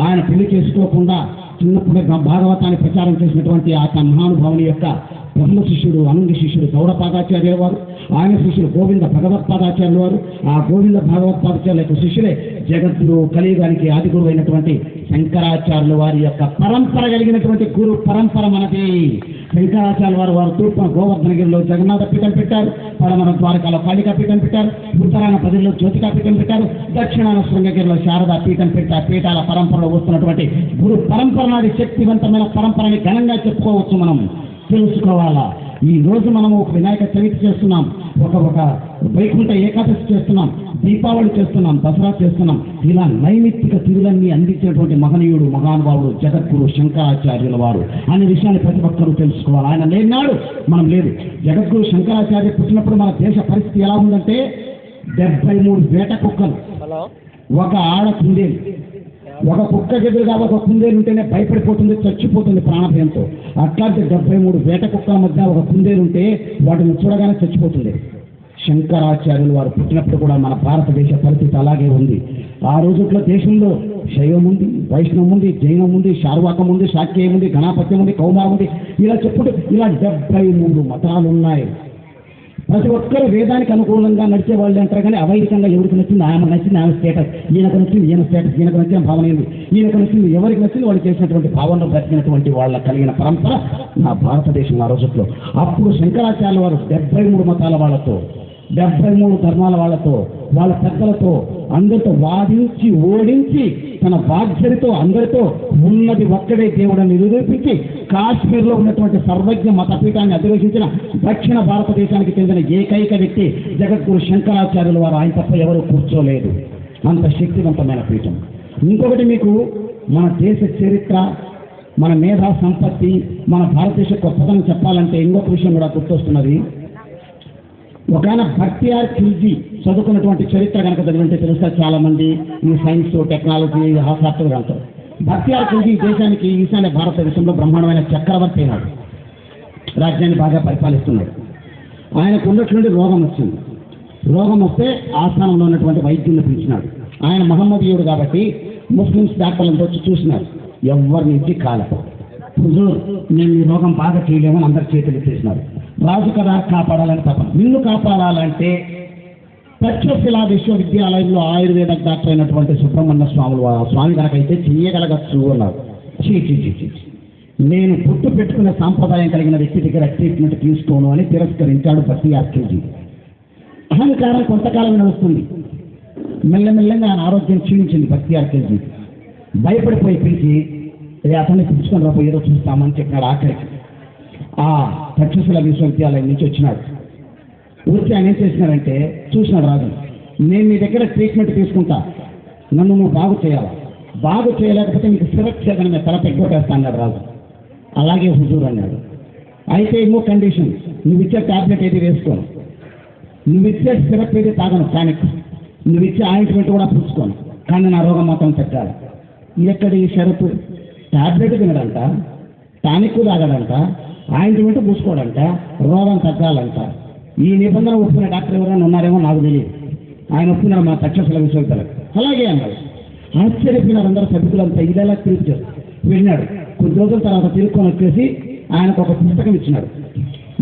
ఆయన పెళ్లి చేసుకోకుండా చిన్నప్పుడే భాగవతాన్ని ప్రచారం చేసినటువంటి ఆ మహానుభావుని యొక్క బ్రహ్మ శిష్యుడు అనంగ శిష్యుడు గౌడపాదాచార్యుల వారు, ఆయన శిష్యుడు గోవింద భగవత్పాదాచార్యుల వారు. ఆ గోవింద భగవత్పాదాచార్యుల యొక్క శిష్యులే జగద్గురు కలియుగానికి ఆది గురువు అయినటువంటి శంకరాచార్యుల వారి యొక్క పరంపర కలిగినటువంటి గురు పరంపర మనది. శంకరాచార్య వారు తూర్పున గోవర్ధనగిరిలో జగన్నాథ పీఠం పెట్టారు, పడమర ద్వారకాలో కాళికా పీఠం పెట్టారు, ఉత్తరాన పదిలో జ్యోతికా పీఠం పెట్టారు, దక్షిణాన శృంగగిరిలో శారదా పీఠం పెట్టి ఆ పీఠాల పరంపరలో వస్తున్నటువంటి గురు పరంపర నాది శక్తివంతమైన పరంపరని ఘనంగా చెప్పుకోవచ్చు. మనం తెలుసుకోవాలా. ఈ రోజు మనము ఒక వినాయక చవితి చేస్తున్నాం, ఒక వైకుంఠ ఏకాదశి చేస్తున్నాం, దీపావళి చేస్తున్నాం, దసరా చేస్తున్నాం. ఇలా నైమిత్తిక తిరులన్నీ అందించేటువంటి మహనీయుడు మహానుభావుడు జగద్గురు శంకరాచార్యుల వారు అనే విషయాన్ని ప్రతి ఒక్కరూ తెలుసుకోవాలి. ఆయన లేనాడు మనం లేదు. జగద్గురు శంకరాచార్య పుట్టినప్పుడు మన దేశ పరిస్థితి ఎలా ఉందంటే 73 వేట కుక్కలు, ఒక ఆడ కుందేలు. ఒక కుక్క ఎదురుగా ఒక కుందేలు ఉంటేనే భయపడిపోతుంది, చచ్చిపోతుంది ప్రాణభయంతో. అట్లాంటి 73 వేట కుక్కల మధ్య ఒక కుందేలు ఉంటే వాటిని చూడగానే చచ్చిపోతుంది. శంకరాచార్యులు వారు పుట్టినప్పుడు కూడా మన భారతదేశ పరిస్థితి అలాగే ఉంది. ఆ రోజుల్లో దేశంలో శైవం ఉంది, వైష్ణవం ఉంది, జైనం ఉంది, శార్వాకం ఉంది, శాక్యం ఉంది, గణాపత్యం ఉంది, కౌమారం ఉంది. ఇలా చెప్పుకుంటే ఇలా 73 మతాలు ఉన్నాయి. ప్రతి ఒక్కరు వేదానికి అనుకూలంగా నడిచే వాళ్ళు అంటారు. కానీ అవైదికంగా ఎవరికి నచ్చింది ఆమె నచ్చింది ఆమె స్టేటస్, ఈయనకు నచ్చింది ఈయన స్టేటస్, ఈయనకు నచ్చిన భావన ఏంది, ఈయనకు నచ్చింది ఎవరికి నచ్చింది వాళ్ళు చేసినటువంటి భావనలు బ్రతికినటువంటి వాళ్ళ కలిగిన పరంపర నా భారతదేశం ఆ రోజుల్లో. అప్పుడు శంకరాచార్యుల వారు 73 మతాల వాళ్ళతో, 73 ధర్మాల వాళ్ళతో, వాళ్ళ పెద్దలతో అందరితో వాదించి ఓడించి తన బాధ్యతతో అందరితో ఉన్నది ఒక్కడే దేవుడని నిరూపించి కాశ్మీర్లో ఉన్నటువంటి సర్వజ్ఞ మతపీఠాన్ని అధిరోహించిన దక్షిణ భారతదేశానికి చెందిన ఏకైక వ్యక్తి జగద్గురు శంకరాచార్యుల వారు. ఆయన తప్ప ఎవరు కూర్చోలేదు. అంత శక్తివంతమైన పీఠం. ఇంకొకటి మీకు మన దేశ చరిత్ర, మన మేధా సంపత్తి, మన భారతదేశ గొప్పతనం చెప్పాలంటే ఇంకొక విషయం కూడా గుర్తొస్తున్నది. ఒక ఆయన భక్తియార్ ఖిల్జీ చదువుకున్నటువంటి చరిత్ర కనుక చదివింటే తెలుస్తారు చాలా మంది ఈ సైన్స్ టెక్నాలజీ సాఫ్ట్వేర్ అంటారు. భక్తియార్ ఖిల్జీ దేశానికి ఈశాన్య భారతదేశంలో బ్రహ్మాండమైన చక్రవర్తి అయినాడు, రాజ్యాన్ని బాగా పరిపాలిస్తున్నాడు. ఆయనకు ఉన్నటువంటి రోగం వచ్చింది. రోగం వస్తే ఆస్థానంలో ఉన్నటువంటి వైద్యులను పిలిచినాడు. ఆయన మహమ్మదీయుడు కాబట్టి ముస్లిమ్స్ డాక్టర్లను వచ్చి చూసినారు, ఎవరిని ఇంటి కాలేదు. హుజూర్, నేను ఈ రోగం బాగా చేయలేమని అందరు చేతులు ఎత్తేసినారు. రాజు కదా కాపాడాలని తప్ప, నిన్ను కాపాడాలంటే తక్షశిలా విశ్వవిద్యాలయంలో ఆయుర్వేద డాక్టర్ అయినటువంటి సుబ్రహ్మణ్య స్వామి కనుకైతే చెయ్యగలగచ్చు అన్నారు. చీ చీ చీ చీ, నేను పుట్టు పెట్టుకునే సాంప్రదాయం కలిగిన వ్యక్తి దగ్గర ట్రీట్మెంట్ తీసుకోను అని తిరస్కరించాడు భక్తియార్ ఖిల్జీ. అహంకారం కొంతకాలం నడుస్తుంది, మెల్లమెల్లంగా ఆయన ఆరోగ్యం క్షీణించింది. భక్తియార్ ఖిల్జీ భయపడిపోయి పిలిచి అతన్ని పిలుచుకొని రాబోయే ఏదో చూస్తామని చెప్పినాడు. ఆఖరికి ఆ తక్షశిల విశ్వవిద్యాలయం నుంచి వచ్చినాడు. వచ్చి ఆయన ఏం చేసినాడంటే చూసినాడు రాజు, నేను నీ దగ్గర ట్రీట్మెంట్ తీసుకుంటా, నన్ను నువ్వు బాగు చేయాలా, బాగు చేయలేకపోతే నీకు సురక్షణ మీద తల తెగ్గొట్టేస్తా అన్నాడు రాజు. అలాగే హుజూర్ అన్నాడు. అయితే ఇంకో కండిషన్, నువ్వు ఇచ్చే ట్యాబ్లెట్ ఏది వేసుకోను, నువ్వు ఇచ్చే సిరప్ ఏది తాగను, టానిక్, నువ్వు ఇచ్చే ఆయింట్మెంట్ కూడా పుచ్చుకోను, కానీ నా రోగం మాత్రం తగ్గాలి. ఎక్కడి షరతు? ట్యాబ్లెట్ తినడంట, టానిక్ తాగడంట, ఆయింట్మెంట్ పూసుకోవడంట, రోగం తగ్గాలంట. ఈ నిబంధన ఒప్పుకునే డాక్టర్ ఎవరైనా ఉన్నారేమో నాకు తెలియదు. ఆయన ఒప్పుకున్నారు మా తక్షశిల విశ్వవిద్యాలయం. అలాగే అన్నాడు. ఆశ్చర్యపోయినారు అందరూ సభ్యులంతా, ఇదేలా తిరిగి వెళ్ళినాడు. కొద్ది రోజుల తర్వాత తిరుక్కొని వచ్చేసి ఆయనకు ఒక పుస్తకం ఇచ్చినాడు.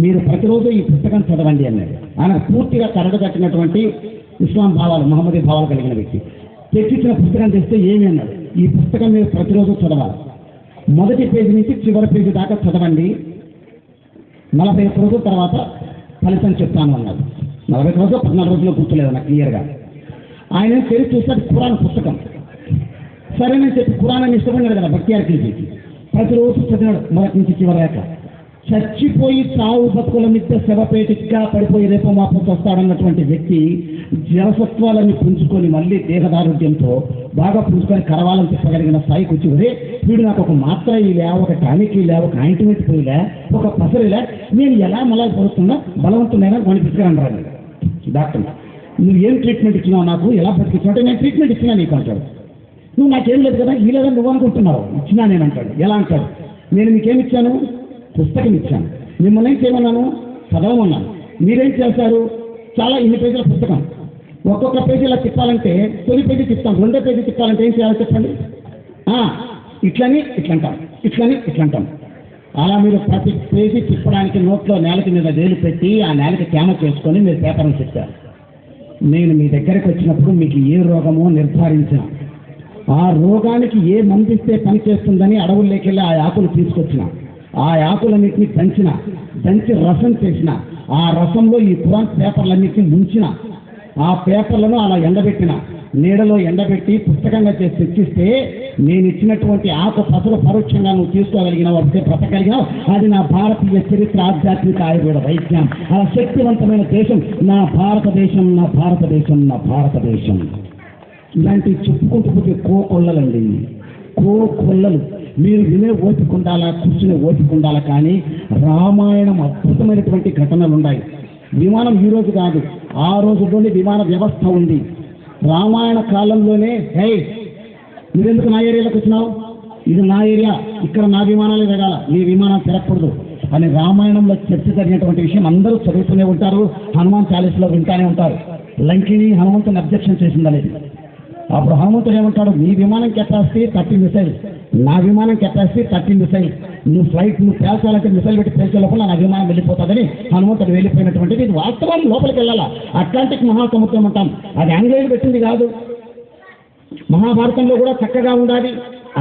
మీరు ప్రతిరోజు ఈ పుస్తకం చదవండి అన్నాడు. ఆయన పూర్తిగా కరగగట్టినటువంటి ఇస్లాం భావాలు, మహమ్మదీ భావాలు కలిగిన వ్యక్తి. తెచ్చిచ్చిన పుస్తకం తెస్తే ఏమి అన్నాడు, ఈ పుస్తకం మీరు ప్రతిరోజు చదవాలి, మొదటి పేజీ నుంచి చివరి పేజీ దాకా చదవండి, 41 రోజుల తర్వాత ఫలితం చెప్తాను అన్నాడు. 40 రోజులు 14 రోజుల్లో గుర్తులేదు నాకు క్లియర్గా. ఆయన తెరిచి చూస్తే ఖురాన్ పుస్తకం. సరేనని చెప్పి ఖురాన్ ఇష్టపడినాడు కదా భక్తియార్ ఖిల్జీకి. ప్రతిరోజు చదివాడు మొదటి నుంచి చివరి దాకా. చచ్చిపోయి చావు బతుకుల మిద్ద శవపేటిగా పడిపోయి రేపు మాపం వస్తాడన్నటువంటి వ్యక్తి జలసత్వాలని పుంజుకొని మళ్ళీ దేహదారుఢ్యంతో బాగా పుంజుకొని కరవాలని చెప్పగలిగిన స్థాయికి వచ్చి, ఒరే వీడు నాకు ఒక మాత్ర ఇలా, ఒక టానిక్ ఇలా, ఒక ఆయింట్మెంట్ పోయిలా, ఒక పసరిలా, నేను ఎలా మళ్ళా పడుతున్నా బలవంతునైనా కొని తీసుకురండి డాక్టర్. నువ్వు ఏం ట్రీట్మెంట్ ఇచ్చినావు, నాకు ఎలా బతికిచ్చినావు అంటే, నేను ట్రీట్మెంట్ ఇచ్చినా నీకు అంటాడు. నువ్వు నాకేం లేదు కదా, ఈ లేదని నువ్వు అనుకుంటున్నావు, ఇచ్చినా నేను అంటాడు. ఎలా అంటాడు, నేను మీకేమి ఇచ్చాను, పుస్తకం ఇచ్చాను, మిమ్మల్ని ఏం చేయమన్నాను, చదవమన్నాను, మీరేం చేశారు, చాలా ఇన్ని పేజీల పుస్తకం, ఒక్కొక్క పేజీలా తిప్పాలంటే తొలి పేజీ తిప్పాం, రెండో పేజీ తిప్పాలంటే ఏం చేయాలో చెప్పండి, ఇట్లని ఇట్లంటాం, ఇట్లని ఇట్లంటాం. అలా మీరు ప్రతి పేజీ తిప్పడానికి నోట్లో నేలకి మీద వేలు పెట్టి ఆ నేలకి క్యామ చేసుకొని మీరు పేపర్ని చెప్పారు. నేను మీ దగ్గరికి వచ్చినప్పుడు మీకు ఏ రోగమో నిర్ధారించిన, ఆ రోగానికి ఏ మందిస్తే పనిచేస్తుందని అడవుల్లోకి వెళ్ళి ఆ ఆకులు తీసుకొచ్చిన, ఆ ఆకులన్నింటినీ దంచి రసం చేసిన, ఆ రసంలో ఈ ఖురాన్ పేపర్లన్నింటినీ ముంచిన, ఆ పేపర్లను అలా ఎండబెట్టిన, నీడలో ఎండబెట్టి పుస్తకంగా చేసి తెచ్చిస్తే నేను ఇచ్చినటువంటి ఆకు పసలు పరోక్షంగా నువ్వు తీసుకోగలిగినావు, అంటే బ్రతకగలిగినావు. అది నా భారతీయ చరిత్ర, ఆధ్యాత్మిక ఆయుర్వేద వైద్యం. ఆ శక్తివంతమైన దేశం నా భారతదేశం, నా భారతదేశం, నా భారతదేశం. ఇలాంటి చెప్పుకుంటూ పోతే కోకొల్లలండి, కోకొల్లలు. మీరు వినే ఓపిక ఉండాలా, కూర్చునే ఓపిక ఉండాలా. కానీ రామాయణం అద్భుతమైనటువంటి ఘటనలు ఉన్నాయి. విమానం ఈ రోజు కాదు, ఆ రోజులోనే విమాన వ్యవస్థ ఉంది. రామాయణ కాలంలోనే, హే నువ్వెందుకు నా ఏరియాలోకి వచ్చినావు, ఇది నా ఏరియా, ఇక్కడ నా విమానాలు ఎదగాల, నీ విమానం తిరగకూడదు అని రామాయణంలో చర్చ జరిగినటువంటి విషయం అందరూ చదువుతూనే ఉంటారు. హనుమాన్ చాలీస్లో వింటానే ఉంటారు. లంకిని హనుమంతుని అబ్జెక్షన్ చేసిందనేది. అప్పుడు హనుమంతుడు ఏమంటాడు, నీ విమానం కెపాసిటీ 30 మిసైల్, నా విమానం కెపాసిటీ 30 మిసైల్, నువ్వు పేల్చాలంటే మిసైల్ పెట్టి పేల్చే లోపల నా విమానం వెళ్ళిపోతుందని హనుమంతుడు వెళ్ళిపోయినటువంటిది. ఇది వాస్తవం, లోపలికి వెళ్ళాలా. అట్లాంటిక్ మహాసముద్రం అంటాం, అది ఆంగ్లేయులు పెట్టింది కాదు. మహాభారతంలో కూడా చక్కగా ఉండాలి,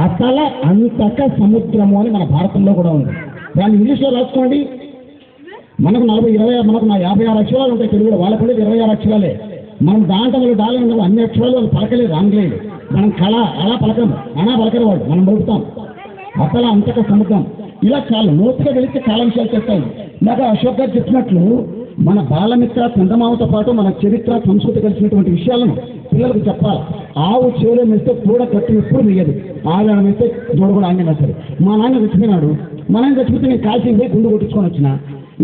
అతల అంతక సముద్రము అని మన భారతంలో కూడా ఉంది. దాన్ని ఇంగ్లీష్లో రాసుకోండి. మనకు 56 అక్షరాలు ఉంటాయి తెలుగులో, వాళ్ళకు కూడా 26 అక్షరాలే. మనం దాంట్లో డాలే ఉన్నాం, అన్ని అక్షరాలు వాళ్ళు పలకలేదు, ఆంగ్లేయులు. మనం అలా పలకరు వాళ్ళు, మనం పలుకుతాం. అతల అంతక సముద్రం. ఇలా చాలా లోతుగా వెళితే చాలా విషయాలు చెప్తాయి. ఇందాక అశోక్ గారు చెప్పినట్లు మన బాలమిత్ర చందమామతో పాటు మన చరిత్ర సంస్కృతి కలిసినటువంటి విషయాలను పిల్లలకు చెప్పాలి. ఆవు చెవులో మెస్తే కూడా కట్టి ఎప్పుడు మిగదు, ఆవిడ మెస్తే దూడ కూడా ఆయన వేస్తారు. మా నాన్న చచ్చిపోయినాడు, మా నాన్న చచ్చిపోతే నేను కాల్చి పోయి గుండు కొట్టించుకొని వచ్చిన.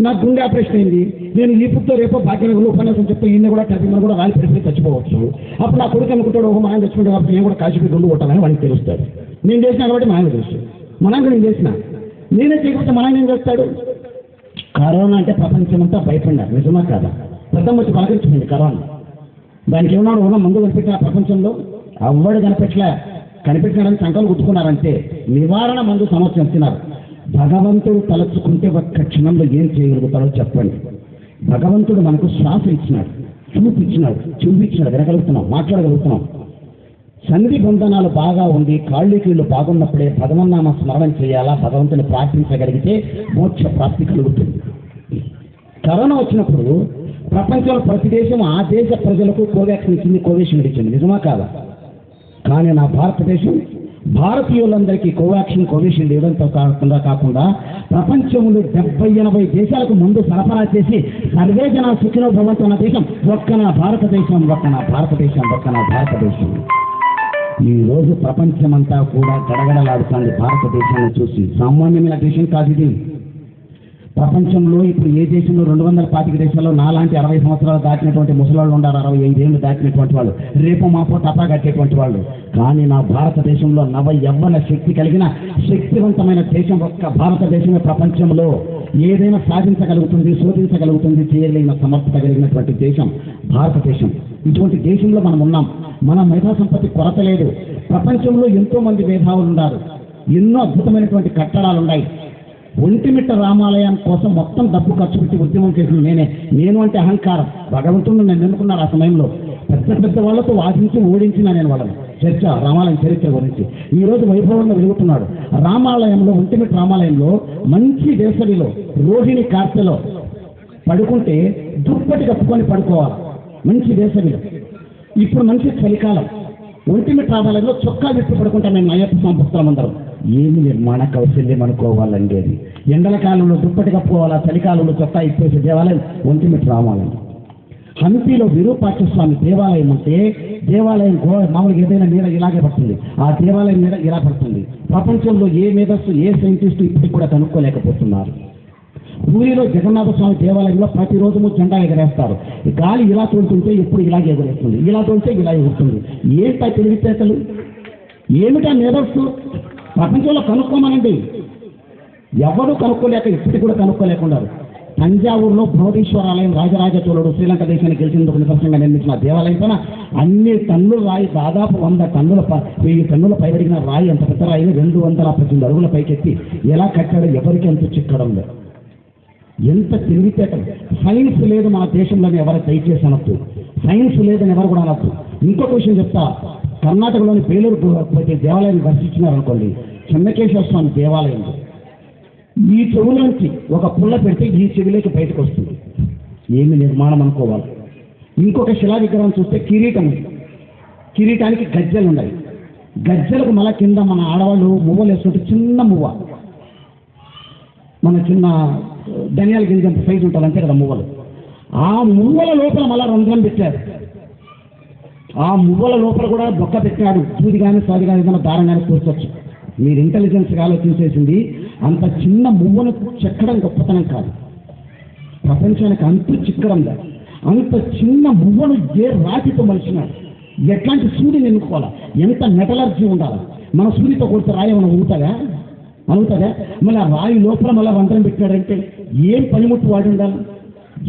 నాకు గుండె ఆపరేషన్ అయింది, నేను ఈ పుట్తో రేపో భాగ్యనగర్లో ఉపన్యాసం చెప్తే ఈయన కూడా టైపింగ్ కూడా రాలి పడిపోయి చచ్చిపోవచ్చు. అప్పుడు నా కొడుకు అనుకుంటాడు, ఓహో మనం చచ్చిపోతే కాబట్టి నేను కూడా కాశీపేట రెండు కొట్టాలని వాడికి తెలుస్తాడు. నేను చేసిన కాబట్టి మా ఆయన తెలుసు, మనంగా నేను చేసిన, నేనే చేయకపోతే మన ఆయన ఏం చేస్తాడు? కరోనా అంటే ప్రపంచమంతా భయపడినారు, నిజమా కాదా? ప్రథమ వచ్చి పలకరించింది కరోనా. దానికి ఏమన్నా ఉన్న మందు కనిపెట్టిన ప్రపంచంలో అవ్వడు కనిపెట్టినాడని సంకలు గుర్తుకున్నారంటే నివారణ మందు సమర్చిస్తున్నారు. భగవంతుడు తలచుకుంటే ఒక్క క్షణంలో ఏం చేయగలుగుతాడో చెప్పండి. భగవంతుడు మనకు శ్వాస ఇచ్చినాడు, చూపించినాడు, వినగలుగుతున్నాం, మాట్లాడగలుగుతున్నాం. సంధి బంధనాలు బాగా ఉండి కాళ్ళు కీళ్ళు బాగున్నప్పుడే భగవన్నామ స్మరణం చేయాలా, భగవంతుని ప్రార్థించగలిగితే మోక్ష ప్రాప్తి కలుగుతుంది. కరోనా వచ్చినప్పుడు ప్రపంచంలో ప్రతి దేశం ఆ దేశ ప్రజలకు కోవాక్సిన్ ఇచ్చింది, కోవిషీల్డ్ ఇచ్చింది, నిజమా కాదా? కానీ నా భారతదేశం భారతీయులందరికీ కోవిషీల్డ్ ఇవ్వడంతో కాకుండా ప్రపంచంలో 70-80 దేశాలకు ముందు సరఫరా చేసి సర్వే జన సుఖినో భవంతు అన్న దేశం ఒక్క నా భారతదేశం. ఈ రోజు ప్రపంచమంతా కూడా గడగడలాడుతుంది భారతదేశాన్ని చూసి. సామాన్యమైన దేశం కాదు ఇది. ప్రపంచంలో ఇప్పుడు ఏ దేశంలో 225 దేశాల్లో నాలాంటి 60 సంవత్సరాలు దాటినటువంటి ముసలాళ్ళు ఉన్నారు, 65 ఏళ్ళు దాటినటువంటి వాళ్ళు, రేపు మాపో తపా కట్టేటువంటి వాళ్ళు. కానీ నా భారతదేశంలో నవ యవ్వన శక్తి కలిగిన శక్తివంతమైన దేశం ఒక్క భారతదేశమే. ప్రపంచంలో ఏదైనా సాధించగలుగుతుంది, శోధించగలుగుతుంది, చేయలేని సమర్థత కలిగినటువంటి దేశం భారతదేశం. ఇటువంటి దేశంలో మనం ఉన్నాం. మన మేధా సంపత్తి కొరత లేదు. ప్రపంచంలో ఎంతో మంది మేధావులు ఉన్నారు, ఎన్నో అద్భుతమైనటువంటి కట్టడాలు ఉన్నాయి. ఒంటిమిట్ట రామాలయం కోసం మొత్తం డబ్బు ఖర్చు పెట్టి ఉద్యమం చేసిన నేను అంటే అహంకారం. భగవంతుడు నన్ను ఎన్నుకున్నారు ఆ సమయంలో. పెద్ద వాళ్ళతో వాదించి ఓడించిన నేను వాళ్ళని రామాలయం చరిత్ర గురించి. ఈ రోజు వైభవంగా వెలుగుతున్నాడు. రామాలయంలో, ఒంటిమిట్ట రామాలయంలో మంచి వేసవిలో రోహిణి కార్తెలో పడుకుంటే దుప్పటి కప్పుకొని పడుకోవాలి, మంచి వేసవిలో. ఇప్పుడు మంచి చలికాలం, ఒంటిమిట్ట రామాలయంలో చొక్కా విప్పి పడుకుంటాం మేము అయ్యప్ప స్వామి భక్తులం అందరం. ఏమి నిర్మాణ కౌశల్యం అనుకోవాలండి అది. ఎండల కాలంలో దుప్పటి కప్పుకోవాలా, చలికాలంలో చొక్కా ఇప్పేసే దేవాలయం ఒంటిమిట్ట రామాలయం. హంపీలో విరూపాక్ష స్వామి దేవాలయం ఉంటే దేవాలయం మామూలుగా ఏదైనా నీడ ఇలాగే పడుతుంది, ఆ దేవాలయం నీడ ఇలా పడుతుంది. ప్రపంచంలో ఏ మేధస్సు, ఏ సైంటిస్టు ఇప్పటికి కూడా కనుక్కోలేకపోతున్నారు. పూరిలో జగన్నాథ స్వామి దేవాలయంలో ప్రతిరోజు జెండా ఎగరేస్తారు. గాలి ఇలా తోలుతుంటే ఎప్పుడు ఇలాగే ఎగరేస్తుంది, ఇలా తోలితే ఇలా ఎగురుతుంది. ఏంటా తెలివితేటలు, ఏమిటా మేధస్సు? ప్రపంచంలో కనుక్కోమనండి. ఎవరు కనుక్కోలేక ఇప్పటికి కూడా కనుక్కోలేకున్నారు. తంజావూరులో బృహదీశ్వర ఆలయం రాజరాజ చోళుడు శ్రీలంక దేశానికి గెలిచినందుకు నిదర్శనంగా నిర్మించిన దేవాలయం పైన అన్ని టన్నుల రాయి, దాదాపు 100 టన్నుల 1000 టన్నుల పైబడిన రాయి, అంత పెద్ద రాయిని 218 అడుగుల పైకెత్తి ఎలా కట్టాడో ఎవరికి అంత చిక్కడం లేదు. ఎంత తెలివితేటలు. సైన్స్ లేదు మన దేశంలోనే ఎవరు దయచేసి అనొద్దు, సైన్స్ లేదని ఎవరు కూడా అనొద్దు. ఇంకొక విషయం చెప్తా. కర్ణాటకలోని బేలూరు దేవాలయాన్ని దర్శించినారనుకోండి, చెన్నకేశ్వర స్వామి దేవాలయంలో ఈ చెవులోంచి ఒక పుల్ల పెడితే ఈ చెవిలోకి బయటకు వస్తుంది. ఏమి నిర్మాణం అనుకోవాలి. ఇంకొక శిలా విగ్రహం చూస్తే కిరీటం, కిరీటానికి గజ్జలు ఉన్నాయి. గజ్జలకు మళ్ళా కింద మన ఆడవాళ్ళు మువ్వలు వేసుకుంటే చిన్న మువ్వ, మన చిన్న ధనియాల గింజ సైజు ఉంటుంది అంతే కదా మువ్వలు. ఆ మువ్వల లోపల మళ్ళా రంధ్రం పెట్టారు. ఆ మువ్వల లోపల కూడా బొక్క పెట్టాడు. సూది కానీ సాది కానీ ఏదైనా దారం కానీ కూర్చోవచ్చు. మీరు ఇంటెలిజెన్స్గా ఆలోచించేసింది అంత చిన్న మువ్వను చెక్కడం గొప్పతనం కాదు, ప్రపంచానికి అంతు చిక్కడం లేదు. అంత చిన్న మువ్వను ఏ రాతితో మలిచినాడు. ఎట్లాంటి సూర్యుని ఎన్నుకోవాలా, ఎంత మెటలర్జీ ఉండాలి. మన సూర్యుతో కొడితే రాయి ఏమైనా అవుతుందా? మళ్ళీ ఆ రాయి లోపల మళ్ళీ రంధ్రం పెట్టాడంటే ఏం పనిముట్టు వాడి ఉండాలి,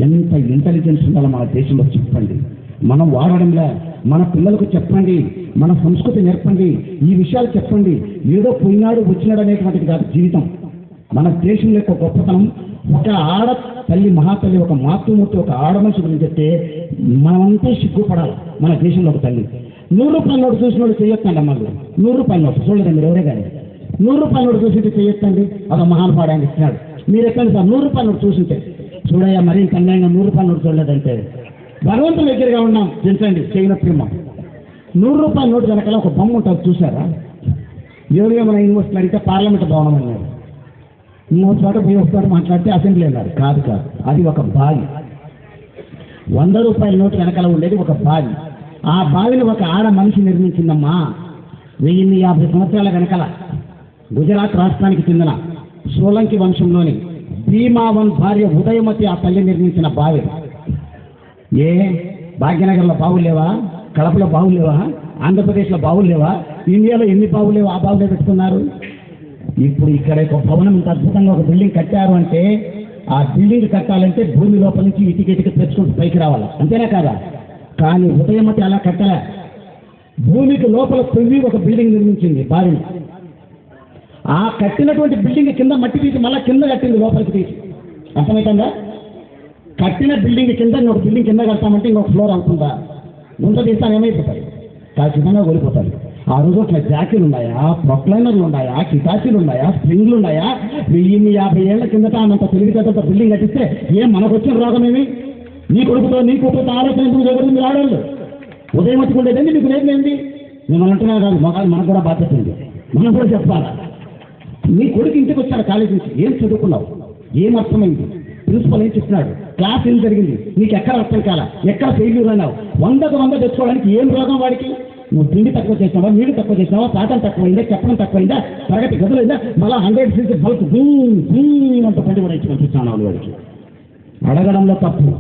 ఎంత ఇంటెలిజెన్స్ ఉండాలి మన దేశంలో చెప్పండి. మనం వాడడంలే, మన పిల్లలకు చెప్పండి, మన సంస్కృతి నేర్పండి, ఈ విషయాలు చెప్పండి. ఏదో పోయినాడు వచ్చినాడు అనేటువంటిది కాదు జీవితం. మన దేశంలో యొక్క గొప్పతనం, ఒక ఆడ తల్లి, మహాతల్లి, ఒక మాతృమూర్తి, ఒక ఆడ మనిషి గురించి చెప్తే మనమంతా సిగ్గుపడాలి. మన దేశంలో ఒక తల్లి 100 రూపాయల నోటు చూసిన వాళ్ళు చేయొచ్చండి. అమ్మలు 100 రూపాయల నోటు చూడలేదు మీరు ఎవరే కానీ. 100 రూపాయల నోటు చూసింటే చేయొచ్చండి, అదొక మహానుభావుడు ఆయన ఇచ్చినాడు. మీరు ఎక్కడ సార్ 100 రూపాయల నోటు చూసింటే చూడయ్యా, మరీ కన్యాయంగా 100 రూపాయల నోటు చూడలేదంటే భగవంతుని దగ్గరగా ఉన్నాం తెలుసండి. చేయనప్పుడు 100 రూపాయల నోటు వెనకాల ఒక బొమ్మ ఉంటుంది చూసారా? ఎవరు మన యూనివర్సిటీలో అడిగితే పార్లమెంట్ భవనం అన్నారు. ఇంకో చోట పోయి ఒక చోట మాట్లాడితే అసెంబ్లీ అన్నారు. కాదు, అది ఒక బావి. 100 రూపాయల నోటు వెనకాల ఉండేది ఒక బావి. ఆ బావిని ఒక ఆడ మనిషి నిర్మించిందమ్మా. 1050 సంవత్సరాల వెనకాల గుజరాత్ రాష్ట్రానికి చెందిన సోలంకి వంశంలోని భీమావన్ భార్య ఉదయమతి ఆ తల్లి నిర్మించిన బావి. ఏ భాగ్యనగర్లో బావులు లేవా? కడపలో బావులు లేవా? ఆంధ్రప్రదేశ్లో బావులు లేవా? ఇండియాలో ఎన్ని బావులు లేవా? ఆ బావులే పెట్టుకున్నారు. ఇప్పుడు ఇక్కడ ఒక భవనం ఇంత అద్భుతంగా ఒక బిల్డింగ్ కట్టారు అంటే ఆ బిల్డింగ్ కట్టాలంటే భూమి లోపల నుంచి ఇటుక తెచ్చుకుంటూ పైకి రావాలి, అంతేనా కాదా? కానీ ఉదయమతి అలా కట్టలే. భూమికి లోపల తవ్వి ఒక బిల్డింగ్ నిర్మించింది బావిని. ఆ కట్టినటువంటి బిల్డింగ్ కింద మట్టి తీసి మళ్ళీ కింద కట్టింది లోపలికి తీసి. అర్థమవుతుందా? కట్టిన బిల్డింగ్ కింద ఇంకొక బిల్డింగ్ కింద కడతామంటే ఇంకొక ఫ్లోర్ అవుతుందా? ముందు తీస్తాను ఏమైపోతాయి? ఖచ్చితంగా కోల్పోతాయి. ఆ రోజు అట్లా జాకీలు ఉన్నాయా, ప్రొక్లైనర్లు ఉన్నాయా, కిటాచీలు ఉన్నాయా, స్ప్రింగ్లు ఉన్నాయా? 1050 ఏళ్ల కిందట అంత తెలివితేటతో బిల్డింగ్ కట్టిస్తే ఏం మనకు వచ్చిన రోగమేమి? నీ కొడుకుతో నీ కూతురుతో ఆలోచన ఎందుకు జరుగుతుంది? ఆడవాళ్ళు ఉదయం వచ్చుకుంటేదండి మీకు లేదండి. మిమ్మల్ని అంటున్నా కాదు, మగాళ్ళు మనకు కూడా బాధ్యత ఉంది, మనం కూడా చెప్పాలా. నీ కొడుకు ఇంటికి వచ్చాడు కాలేజీ నుంచి, ఏం చదువుకున్నావు, ఏం అర్థమైంది, ప్రిన్సిపల్ ఏం చెప్తున్నాడు, క్లాస్ ఏం జరిగింది, నీకు ఎక్కడ అర్థం కాల, ఎక్కడ ఫెయిల్యూర్ అయినావు, 100కు 100 తెచ్చుకోవడానికి ఏం రోగం వాడికి? నువ్వు తిండి తక్కువ చేసినావా, నీళ్ళు తక్కువ చేసినావా, పాఠం తక్కువైందా, చెప్పడం తక్కువైందా, తరగతి గదులైందా, మళ్ళీ 100 బల్క్ అంత పండి కూడా ఇచ్చి పంపిస్తున్నావు వాడికి. అడగడంలో తప్పు.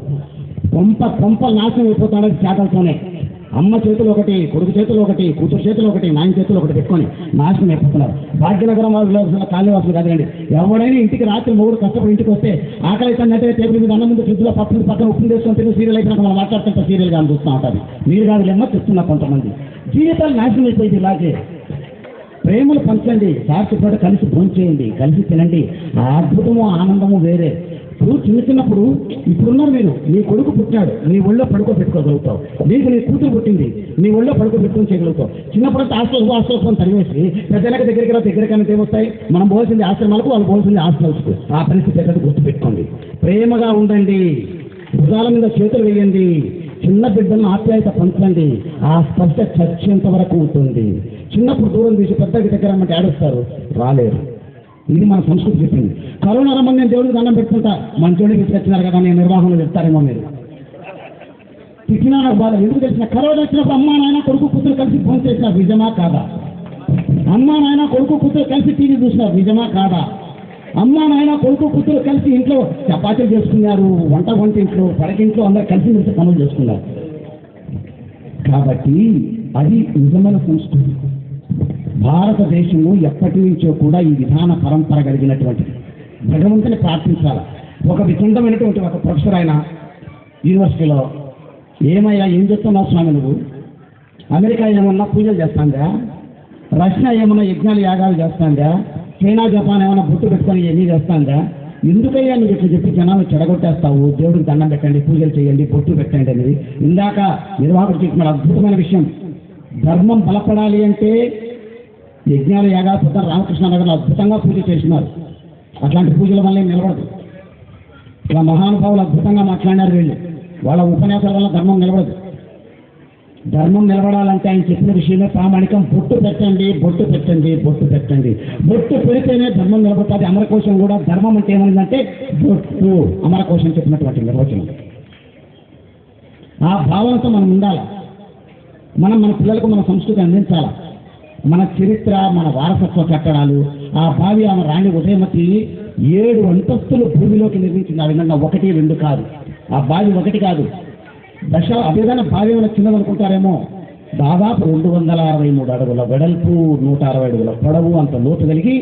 కొంప నాశనం అయిపోతాడని చేతలతోనే. అమ్మ చేతులు ఒకటి, కొడుకు చేతులు ఒకటి, కూతురు చేతులు ఒకటి, నాయన చేతులు ఒకటి పెట్టుకొని నాశనం అయిపోతున్నారు. భాగ్యనగరం కాళీవాసులు కాదండి. ఎవడైనా ఇంటికి రాత్రి 3 కష్టపడి ఇంటికి వస్తే ఆకలి అయితే టేబుల్ మీద అన్నం ముందు ఫ్రిడ్జ్లో పప్పు పక్కన ఉప్పు చేసుకొని తిని సీరియల్ అయిపోయినాక మనం మాట్లాడుతుంటే సీరియల్ గా చూస్తూ ఉంటుంది. మీరు కాదులేమో చెప్తున్నా. కొంతమంది జీవితాలు నాశనం అయిపోయింది ఇలాగే. ప్రేమలు పంచండి, సాక్షిపాటు కలిసి భోంచేయండి, కలిసి తినండి. ఆ అద్భుతము ఆనందము వేరే. ఇప్పుడు చిన్నప్పుడు ఇప్పుడున్నారు మీరు, నీ కొడుకు పుట్టినాడు, నీ ఒళ్ళో పడుకోబెట్టుకోగలుగుతావు. నీకు నీ కూతురు పుట్టింది, నీ ఒళ్ళో పడుకోబెట్టుకొని చేయగలుగుతావు. చిన్నప్పుడు హాస్టల్స్ తరివేసి పెద్దలకి దగ్గరికి ఏమొస్తాయి? మనం పోల్సింది ఆశ్రమాలకు, వాళ్ళు పోల్సింది హాస్టల్స్కు. ఆ పరిస్థితి ఎక్కడ గుర్తుపెట్టుకోండి. ప్రేమగా ఉండండి, భుజాల మీద చేతులు వేయండి, చిన్న బిడ్డలను ఆప్యాయత పంచండి. ఆ స్పర్శ చచ్చేంత వరకు ఉంటుంది. చిన్నప్పుడు దూరం తీసి పెద్దకి దగ్గర అమ్మంటే ఆడేస్తారు, రాలేరు. ఇది మన సంస్కృతి చెప్పింది. కరోనా రమ్మని నేను దేవుడికి దండం పెట్టుకుంటా, మన జోడికి తీసుకొచ్చినారు కదా నేను నిర్వాహంలో చెప్తారేమో మీరు. తిట్టినా నాకు బాధ. ఎందుకు తెలిసిన? కరోనా వచ్చినప్పుడు అమ్మా నాయన కొడుకు కూతురు కలిసి ఫోన్ చేసినారు, నిజమా కాదా? అమ్మా నాయన కొడుకు కూతురు కలిసి టీవీ చూసినారు, నిజమా కాదా? అమ్మా నాయన కొడుకు కూతురు కలిసి ఇంట్లో చపాతీలు చేసుకున్నారు, వంటింట్లో పడకింట్లో అందరూ కలిసి మెలిసి పనులు చేసుకున్నారు. కాబట్టి అది నిజమైన సంస్కృతి. భారతదేశము ఎప్పటి నుంచో కూడా ఈ విధాన పరంపర కలిగినటువంటిది. భగవంతుని ప్రార్థించాలి. ఒక విచండమైనటువంటి ఒక ప్రొఫెసర్ ఆయన యూనివర్సిటీలో, ఏమయ్యా ఏం చెప్తున్నావు స్వామి నువ్వు? అమెరికా ఏమన్నా పూజలు చేస్తాందా? రష్యా ఏమన్నా యజ్ఞాలు యాగాలు చేస్తాందా? చైనా జపాన్ ఏమన్నా బొట్టు పెట్టుకొని ఎన్ని చేస్తాందా? ఎందుకయ్యా నువ్వు ఇట్లా చెప్పి జనాలు చెడగొట్టేస్తావు? దేవుడికి దండం పెట్టండి, పూజలు చేయండి, బొట్టు పెట్టండి అనేది ఇందాక నిర్వాహకుడు చెప్పిన అద్భుతమైన విషయం. ధర్మం బలపడాలి అంటే యజ్ఞాలు యాగాలు పుట్ట రామకృష్ణ నగర్లో అద్భుతంగా పూజ చేసినారు. అట్లాంటి పూజల వల్ల నిలబడదు. ఇలా మహానుభావులు అద్భుతంగా మాట్లాడినారు. వీళ్ళు వాళ్ళ ఉపన్యాసాల వల్ల ధర్మం నిలబడదు. ధర్మం నిలబడాలంటే ఆయన చెప్పిన విషయమే ప్రామాణికం. బొట్టు పెట్టండి, బొట్టు పెట్టండి, బొట్టు పెట్టండి. బొట్టు పెడితేనే ధర్మం నిలబడుతుంది. అమరకోశం కూడా ధర్మం అంటే ఏమైందంటే బొట్టు. అమరకోశం చెప్పినటువంటి నిర్వచనం. ఆ భావనతో మనం ఉండాలి. మనం మన పిల్లలకు మన సంస్కృతి అందించాలి. మన చరిత్ర, మన వారసత్వ కట్టడాలు. ఆ బావి ఆమె రాణి ఉదయమతి 7 అంతస్తులు భూమిలోకి నిర్మించింది. ఆ విధంగా 1, 2 కాదు. ఆ బావి 1 కాదు, అదేదైనా బావి ఏమైనా చిన్నదనుకుంటారేమో. దాదాపు 263 అడుగుల వెడల్పు, 160 అడుగుల పొడవు, అంత లోతు కలిగి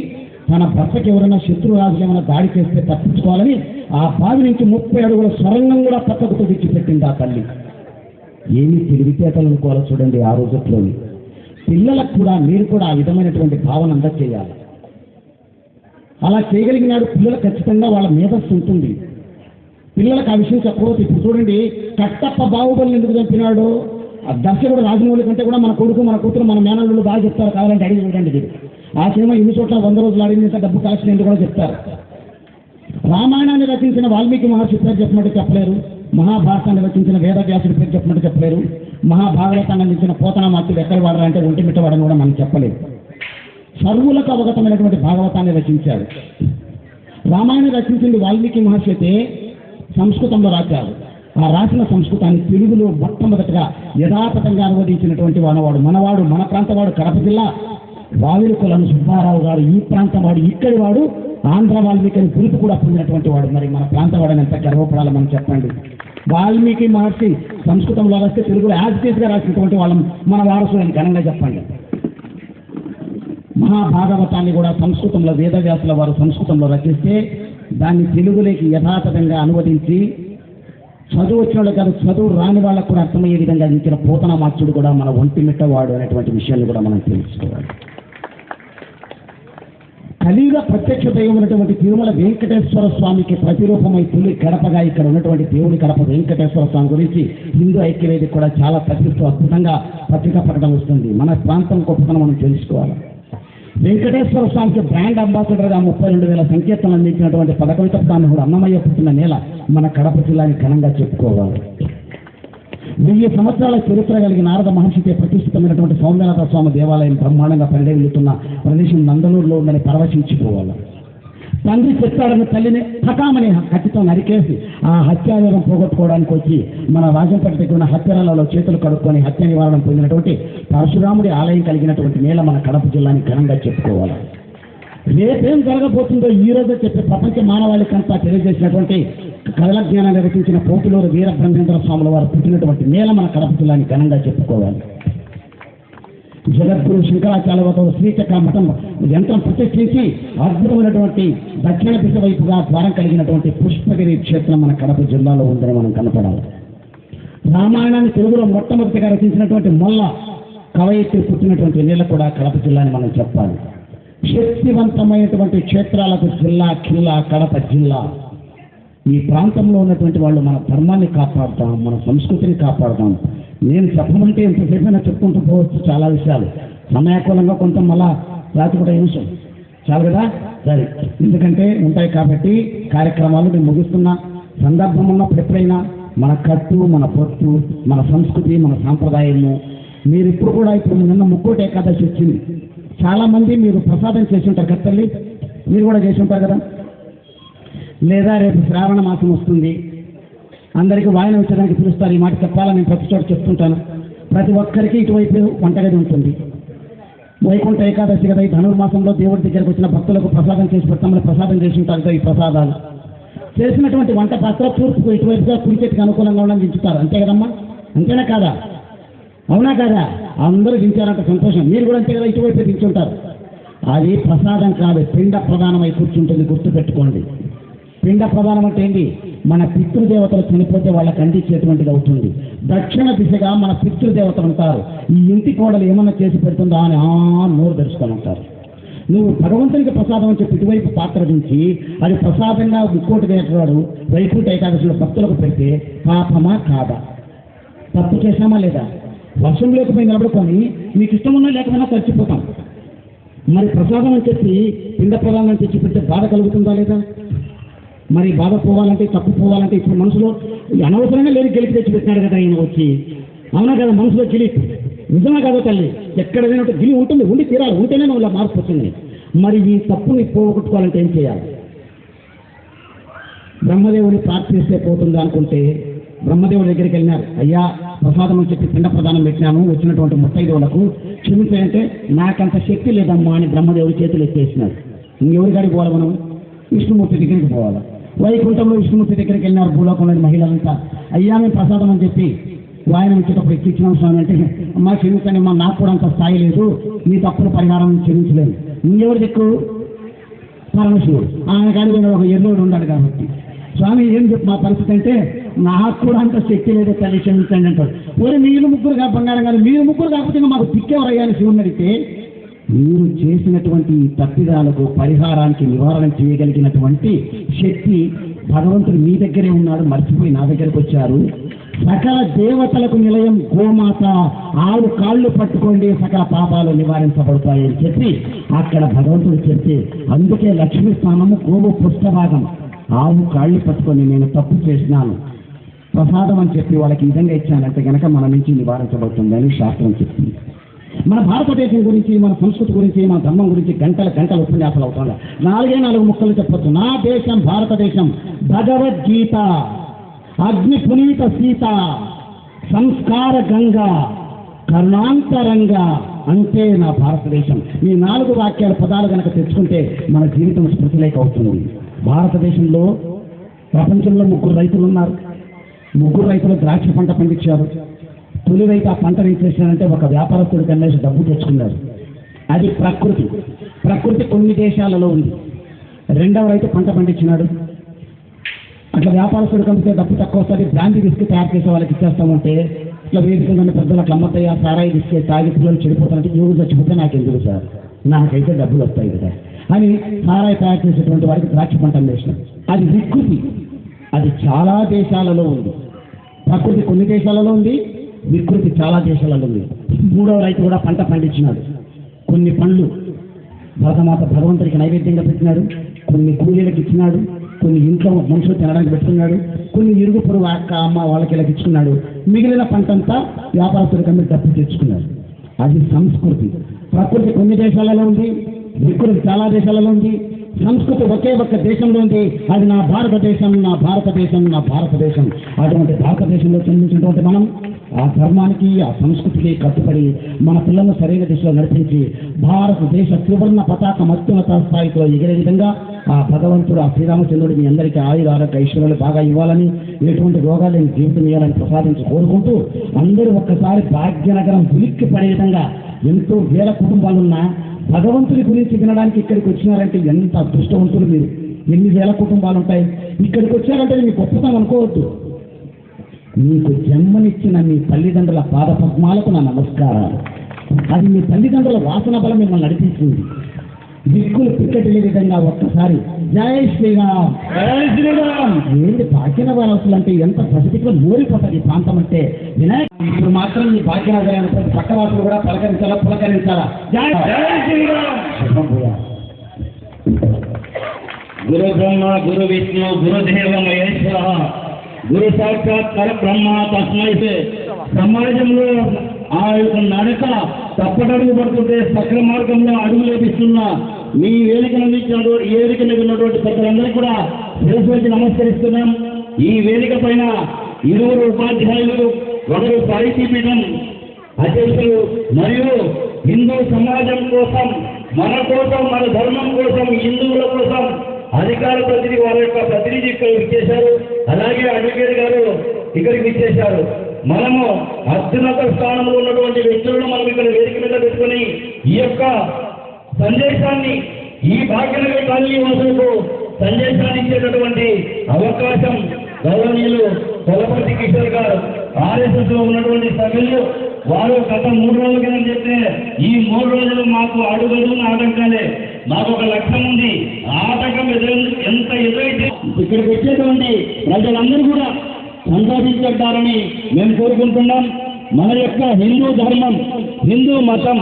తన భర్తకి ఎవరైనా శత్రురాజులు ఏమైనా దాడి చేస్తే తప్పించుకోవాలని ఆ బావి నుంచి 30 అడుగుల సొరంగం కూడా పక్కకు తెచ్చి పెట్టింది ఆ తల్లి. ఏమి తెలివితేటలు అనుకోవాలో చూడండి. ఆ రోజుల్లోని పిల్లలకు కూడా మీరు కూడా ఆ విధమైనటువంటి భావన అందజేయాలి. అలా చేయగలిగినాడు పిల్లలు ఖచ్చితంగా వాళ్ళ మేధస్సు ఉంటుంది. పిల్లలకు ఆ విషయం చెప్పవచ్చు. ఇప్పుడు చూడండి, కట్టప్ప బాహుబలిని ఎందుకు చంపినాడు? ఆ దర్శకుడు రాజమౌళి కంటే కూడా మన కొడుకు, మన కూతురు, మన మేనల్లుడు బాగా చెప్తారు. కావాలంటే అడిగి చూడండి. ఇది ఆ సినిమా ఇన్ని చోట్ల 100 రోజులు ఆడింది, ఇంత డబ్బు కలెక్షన్ ఎందుకు కూడా చెప్తారు. రామాయణాన్ని రచించిన వాల్మీకి మహర్షి పేరు చెప్పమంటే చెప్పలేరు. మహాభారతాన్ని రచించిన వేదవ్యాసుడి పేరు చెప్పమంటే చెప్పలేరు. మహాభాగవతాన్ని అందించిన పోతనామాత్యుడు ఎక్కడ వాడరా అంటే ఒంటిమిట్ట వాడని కూడా మనం చెప్పలేదు. సర్వులకు అవగతమైనటువంటి భాగవతాన్ని రచించాడు. రామాయణం రచించింది వాల్మీకి మహర్షి అయితే సంస్కృతంలో రాశారు. ఆ రాసిన సంస్కృతాన్ని తెలుగులో మొట్టమొదటిగా యథాతథంగా అనువదించినటువంటి మనవాడు, మన ప్రాంతవాడు, కడప జిల్లా వావిలికొలను సుబ్బారావు గారు. ఈ ప్రాంతం వాడు, ఇక్కడి వాడు. ఆంధ్ర వాల్మీకి అని పిలుపు కూడా పొందినటువంటి వాడు. మరి మన ప్రాంతవాడని ఎంత గర్వపడాలి మనం చెప్పండి. వాల్మీకి మహర్షి సంస్కృతంలో రాస్తే తెలుగులో యాజిటీస్గా రాసినటువంటి వాళ్ళం మన వారసులని ఘనంగా చెప్పండి. మహాభాగవతాన్ని కూడా సంస్కృతంలో వేదవ్యాసుల వారు సంస్కృతంలో రచిస్తే దాన్ని తెలుగులోకి యథాతథంగా అనువదించి చదువు వచ్చిన వాళ్ళు కాదు, చదువు రాని వాళ్ళకు కూడా అర్థమయ్యే విధంగా ఇచ్చిన పోతనమాచుడు కూడా మన ఒంటిమిట్టవాడు అనేటువంటి విషయాన్ని కూడా మనం తెలుసుకోవాలి. కలియుగ ప్రత్యక్ష దైవం ఉన్నటువంటి తిరుమల వెంకటేశ్వర స్వామికి ప్రతిరూపమై తొలి గడపగా ఇక్కడ ఉన్నటువంటి దేవుని గడప వెంకటేశ్వర స్వామి గురించి హిందూ ఐక్యవేదిక కూడా చాలా ప్రతిష్టూ అద్భుతంగా పత్రికా ప్రకటన వస్తుంది. మన ప్రాంతం గొప్పతనం మనం తెలుసుకోవాలి. వెంకటేశ్వర స్వామికి బ్రాండ్ అంబాసిడర్గా 32,000 సంకీర్తనలు అందించినటువంటి పదకవిత స్థానం అన్నమయ్య పుట్టిన నేల మన కడప జిల్లాని ఘనంగా చెప్పుకోవాలి. 1000 సంవత్సరాల చరిత్ర కలిగిన నారద మహర్షికి ప్రతిష్ఠితమైనటువంటి సౌమ్యనాథ స్వామి దేవాలయం బ్రహ్మాండంగా పరిడవిల్లుతున్న ప్రదేశం నందలూరులో ఉందని పరవశించిపోవాలి. తండ్రి చెప్పాడని తల్లిని హఠామని కత్తితో నరికేసి ఆ హత్యావేదం పోగొట్టుకోవడానికి వచ్చి మన రాజంపేట దగ్గర ఉన్న హత్యాలలో చేతులు కడుక్కొని హత్య నివారణ పొందినటువంటి పరశురాముడి ఆలయం కలిగినటువంటి నేల మన కడప జిల్లాని ఘనంగా చెప్పుకోవాలి. రేపేం జరగబోతుందో ఈ రోజే చెప్పి ప్రపంచ మానవాళికంతా తెలియజేసినటువంటి కళల జ్ఞానాన్ని రచించిన పోతులూరు వీరబ్రహ్మేంద్ర స్వాముల వారు పుట్టినటువంటి నేల మన కడప జిల్లాని ఘనంగా చెప్పుకోవాలి. జగద్గురు శంకరాచార్యులతో శ్రీచక్ర మఠం యంత్రం ప్రతిష్ఠించి అద్భుతమైనటువంటి దక్షిణ దిశ వైపుగా ద్వారం కలిగినటువంటి పుష్పగిరి క్షేత్రం మన కడప జిల్లాలో ఉందని మనం కనపడాలి. రామాయణాన్ని తెలుగులో మొట్టమొదటిగా రచించినటువంటి మొల్ల కవయిత్రి పుట్టినటువంటి నేల కూడా కడప జిల్లాని మనం చెప్పాలి. శక్తివంతమైనటువంటి క్షేత్రాలకు జిల్లా ఖిల్లా కడప జిల్లా. ఈ ప్రాంతంలో ఉన్నటువంటి వాళ్ళు మన ధర్మాన్ని కాపాడుతాం, మన సంస్కృతిని కాపాడుతాం. నేను చెప్పమంటే ఎంతసేపైనా చెప్పుకుంటూ పోవచ్చు చాలా విషయాలు. సమయాకూలంగా కొంత మళ్ళా రాత్రి కూడా నిమిషం చాలు కదా, సరే ఎందుకంటే ఉంటాయి కాబట్టి కార్యక్రమాలు నేను ముగిస్తున్నా. సందర్భం ఉన్నప్పుడు ఎప్పుడైనా మన కట్టు, మన పొట్టు, మన సంస్కృతి, మన సాంప్రదాయము మీరు ఇప్పుడు కూడా ఇప్పుడు నిన్న ముక్కోటి ఏకాదశి వచ్చింది. చాలామంది మీరు ప్రసాదం చేసి ఉంటారు కదా తల్లి, మీరు కూడా చేసి ఉంటారు కదా. లేదా రేపు శ్రావణ మాసం వస్తుంది, అందరికీ వాయన వచ్చడానికి పిలుస్తారు. ఈ మాట చెప్పాలని నేను ప్రతి చోట చెప్తుంటాను. ప్రతి ఒక్కరికి ఇటువైపు వంటగది ఉంటుంది. వైకుంఠ ఏకాదశి కదా, ఈ ధనుర్మాసంలో దేవుడి దగ్గరకు వచ్చిన భక్తులకు ప్రసాదం చేసి పెడతామని ప్రసాదం చేసి ఉంటారు కదా. ఈ ప్రసాదాలు చేసినటువంటి వంట పాత్ర తూర్పుకు ఇటువైపుగా కుడి చేతికి అనుకూలంగా ఉండని దించుతారు. అంతే కదమ్మా, అంతేనా కాదా? అవునా కాదా? అందరూ దించారంటే సంతోషం. మీరు కూడా అంతే కదా, ఇటువైపు దించుంటారు. అది ప్రసాదం కాదు, పిండ ప్రధానమై కూర్చుంటుంది. గుర్తుపెట్టుకోండి. పిండ ప్రధానం అంటే ఏంటి? మన పితృదేవతలు చనిపోతే వాళ్ళకి అందించేటువంటిది అవుతుంది. దక్షిణ దిశగా మన పితృదేవతలు ఉంటారు. ఈ ఇంటి కోడలు ఏమన్నా చేసి పెడుతుందా అని నోరు తెరుచుకొని ఉంటారు. నువ్వు భగవంతునికి ప్రసాదం అని చెప్పి ఇటువైపు పాత్ర దించి అది ప్రసాదంగా ముక్కోటి వేటవాడు వైకుంఠ ఏకాదశిలో భక్తులకు పెడితే పాపమా కాదా? తప్పు చేశామా లేదా? వర్షం లేకపోయి నిలబడుకొని మీకు ఇష్టం ఉన్నా లేకపోయినా చచ్చిపోతాం. మరి ప్రసాదం అని చెప్పి పిండ ప్రధానం తెచ్చి పెడితే బాధ కలుగుతుందా లేదా? మరి బాధ పోవాలంటే, తప్పు పోవాలంటే ఇప్పుడు మనసులో అనవసరంగా లేని గెలిపి తెచ్చి పెట్టినాడు కదా ఆయన వచ్చి. అవునా కదా? మనసులో గిలిపి నిజమా కదా తల్లి? ఎక్కడ లేనట్టు గిలి ఉంటుంది, ఉండి తీరాలి, ఉంటేనే వాళ్ళ మార్పు వస్తుంది. మరి ఈ తప్పుని పోగొట్టుకోవాలంటే ఏం చేయాలి? బ్రహ్మదేవుని ప్రార్థిస్తే పోతుంది అనుకుంటే బ్రహ్మదేవుడి దగ్గరికి వెళ్ళినారు. అయ్యా ప్రసాదం అని చెప్పి పిండ ప్రదానం పెట్టినాను, వచ్చినటువంటి ముత్తైదువులకు క్షమించాయంటే నాకంత శక్తి లేదమ్మా అని బ్రహ్మదేవుడి చేతులు ఎత్తేసినాడు. ఇంకెవరి కాడికి పోవాలి? మనం విష్ణుమూర్తి దగ్గరికి పోవాలి. వైకుంఠంలో విష్ణుమూర్తి దగ్గరికి వెళ్ళినారు భూలోకంలోని మహిళలంతా. అయ్యా మేము ప్రసాదం అని చెప్పి వాయన వచ్చేటప్పుడు ఎక్కించినాం స్వామి అంటే, అమ్మా క్షమించండి అమ్మా, నాకు కూడా అంత స్థాయి లేదు, మీ తప్పుల పరిహారం క్షమించలేదు. ఇంకెవరి దిక్కు? పరమశివుడు. ఆయన కానీ ఒక ఎర్రోడు ఉన్నాడు కాబట్టి స్వామి ఏం చెప్పు మా పరిస్థితి అంటే, నాకు కూడా అంత శక్తి లేదు తల్లి క్షమించండి అంటాడు. ఓరే మీరు ముగ్గురుగా బంగారం కానీ మీరు ముగ్గురు కాకపోతే మాకు దిక్కెవరయ్యాని శివుని అడిగితే, మీరు చేసినటువంటి తప్పిదాలకు పరిహారానికి నివారణ చేయగలిగినటువంటి శక్తి భగవంతుడు మీ దగ్గరే ఉన్నాడు, మర్చిపోయి నా దగ్గరకు వచ్చారు. సకల దేవతలకు నిలయం గోమాత, ఆవు కాళ్ళు పట్టుకోండి సకల పాపాలు నివారించబడతాయని చెప్పి అక్కడ భగవంతుడు చెప్తే, అందుకే లక్ష్మీ స్నానము గోవు పుష్పభాగం. ఆవు కాళ్ళు పట్టుకొని నేను తప్పు చేసినాను ప్రసాదం అని చెప్పి వాళ్ళకి ఈ విధంగా ఇచ్చానంటే కనుక మన నుంచి నివారించబడుతుందని శాస్త్రం చెప్తుంది. మన భారతదేశం గురించి, మన సంస్కృతి గురించి, మన ధర్మం గురించి గంటల ఉపన్యాసాలు అవుతుంది. 4 ముక్కలు చెప్పొచ్చు. నా దేశం భారతదేశం, భగవద్గీత, అగ్ని పునీత సీత, సంస్కార గంగా, కరుణాంతరంగా, అంతే నా భారతదేశం. ఈ 4 వాక్యాల పదాలు కనుక తెచ్చుకుంటే మన జీవితం స్మృతిలేక అవుతుంది. భారతదేశంలో ప్రపంచంలో 3 రైతులు ఉన్నారు. 3 రైతులు ద్రాక్ష పంట పండించారు. తొలి రైతు ఆ పంటను ఏం చేశారంటే ఒక వ్యాపారస్తుడికి అమ్మేసి డబ్బు తెచ్చుకున్నారు. అది ప్రకృతి కొన్ని దేశాలలో ఉంది. 2వ రైతు పంట పండించినాడు. అట్లా వ్యాపారస్తుడికి అమ్మితే డబ్బు తక్కువ వస్తుంది, బ్రాంతి విస్కీ తయారు చేసే వాళ్ళకి ఇచ్చేస్తామంటే ఇట్లా వేదికగానే పెద్దలు అట్లా అమ్మతాయి, ఆ సారాయి విస్కీ తాగి పిల్లలు చెడిపోతారంటే ఎవరు చచ్చిపోతే నాకు ఎందుకు సార్, నాకైతే డబ్బులు వస్తాయి కదా అని సారాయి తయారు చేసేటువంటి వారికి ద్రాక్ష పంట వేసినాం. అది వికృతి. అది చాలా దేశాలలో ఉంది. ప్రకృతి కొన్ని దేశాలలో ఉంది, వికృతి చాలా దేశాలలో ఉంది. 3వ రైతు కూడా పంట పండించినాడు. కొన్ని పండ్లు భరతమాత భగవంతుడికి నైవేద్యంగా పెట్టినాడు, కొన్ని కూలీలకు ఇచ్చినాడు, కొన్ని ఇంట్లో మనుషులు తినడానికి పెట్టుకున్నాడు, కొన్ని ఇరుగు పొరుగు అక్క అమ్మ వాళ్ళకి ఇలా ఇచ్చుకున్నాడు. మిగిలిన పంటంతా వ్యాపారస్తుడికి అమ్మి డబ్బు తెచ్చుకున్నాడు. అది సంస్కృతి. ప్రకృతి కొన్ని దేశాలలో ఉంది, వికృతి చాలా దేశాలలో ఉంది. సంస్కృతి ఒకే ఒక్క దేశంలో ఉంది. అది నా భారతదేశం, నా భారతదేశం, నా భారతదేశం. అటువంటి భారతదేశంలో చెందించినటువంటి మనం ఆ ధర్మానికి, ఆ సంస్కృతికి కట్టుబడి మన పిల్లలను సరైన దిశలో నడిపించి భారతదేశ త్రివర్ణ పతాకం అత్యున్నత స్థాయిలో ఎగిరే విధంగా ఆ భగవంతుడు, ఆ శ్రీరామచంద్రుడు మీ అందరికీ ఆరోగ్య ఐశ్వర్యాలు బాగా ఇవ్వాలని, ఎటువంటి రోగాలు జీవితం ఇవ్వాలని ప్రసాదించి కోరుకుంటూ అందరూ ఒక్కసారి భాగ్యనగరం ఉలిక్కి పడే విధంగా ఎంతో వేల కుటుంబాలున్నా భగవంతుని గురించి వినడానికి ఇక్కడికి వచ్చినారంటే ఎంత అదృష్టవంతులు మీరు. ఎన్ని వేల కుటుంబాలు ఉంటాయి. ఇక్కడికి వచ్చారంటే మీకు గొప్పతనం అనుకోవద్దు. మీకు జన్మనిచ్చిన మీ తల్లిదండ్రుల పాద పద్మాలకు నా నమస్కారాలు. అది మీ తల్లిదండ్రుల వాసన బలం మిమ్మల్ని నడిపించింది. దిక్కులు పిక్కటిలే విధంగా ఒక్కసారి జై శ్రీరామ్, జై శ్రీరామ్. ఏంటి భాగ్యనగరం అంటే ఎంత ప్రసిద్ధిగా నూరిపోతుంది ఈ ప్రాంతం అంటే. వినాయక ఇప్పుడు మాత్రం ఈ భాగ్యనగరాన్ని పక్క వాసులు కూడా పులకరించాలా. జై శ్రీరామ్. గురు బ్రహ్మ గురు విష్ణు గురుదేవ మహేశ్వర గురు సాక్షాత్ పరబ్రహ్మ తస్మై. సమాజంలో ఆ యొక్క నడక తప్పటడుగు పడుతుంటే సక్ర మార్గంలో అడుగు లేపిస్తున్న మీ వేదికను అందించినటువంటి ఈ వేదిక మీద ఉన్నటువంటి పెద్దలందరికీ కూడా శిరస్సు నమస్కరిస్తున్నాం. ఈ వేదిక పైన 2 ఉపాధ్యాయులు, 1 సాహితీ పీఠం అధ్యక్షులు మరియు హిందూ సమాజం కోసం, మన కోసం, మన ధర్మం కోసం, హిందువుల కోసం అధికార ప్రతినిధి వారి యొక్క ప్రతినిధి ఇక్కడికి ఇచ్చేశారు. అలాగే అడ్వకేట్ గారు ఇక్కడికి ఇచ్చేశారు. మనము అత్యున్నత స్థానంలో ఉన్నటువంటి వ్యక్తులను మనం ఇక్కడ వేదిక మీద పెట్టుకుని ఈ యొక్క సందేశాన్ని, ఈ భాగ్యనగర్ కాలనీ వాసులకు సందేశాన్ని ఇచ్చేటటువంటి అవకాశం గౌరవనీయులు కొలపర్తి కిషోర్ గారు, RSS లో ఉన్నటువంటి సభ్యులు వారు గత 3 రోజుల కింద చెప్తే ఈ 3 రోజులు మాకు అడుగడుగున ఆటంకాలే, మాకు ఒక లక్ష్యం ఉంది. ఆటంకం ఎంత ఎదురైతే ఇక్కడికి వచ్చేటువంటి ప్రజలందరూ కూడా సంతోషించారని మేము కోరుకుంటున్నాం. మన యొక్క హిందూ ధర్మం, హిందూ మతం,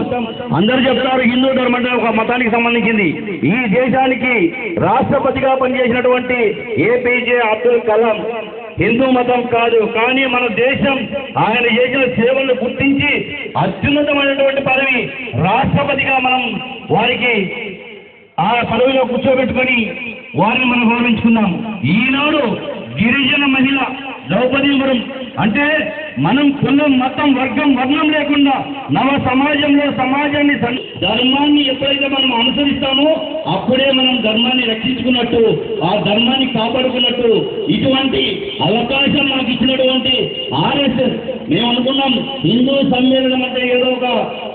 అందరూ చెప్తారు హిందూ ధర్మం అంటే ఒక మతానికి సంబంధించింది. ఈ దేశానికి రాష్ట్రపతిగా పనిచేసినటువంటి APJ అబ్దుల్ కలాం హిందూ మతం కాదు, కానీ మన దేశం ఆయన చేసిన సేవలను గుర్తించి అత్యున్నతమైనటువంటి పదవి రాష్ట్రపతిగా మనం వారికి ఆ పదవిలో కూర్చోబెట్టుకొని వారిని మనం గౌరవించుకున్నాం. ఈనాడు గిరిజన మహిళ ద్రౌపది ముర్ము అంటే మనం కులం, మతం, వర్గం, వర్ణం లేకుండా నవ సమాజంలో సమాజాన్ని, ధర్మాన్ని ఎప్పుడైతే మనం అనుసరిస్తామో అప్పుడే మనం ధర్మాన్ని రక్షించుకున్నట్టు, ఆ ధర్మాన్ని కాపాడుకున్నట్టు. ఇటువంటి అవకాశం మాకు ఇచ్చినటువంటి RSS మేము అనుకున్నాం హిందూ సమ్మేళనం అంటే ఏదో ఒక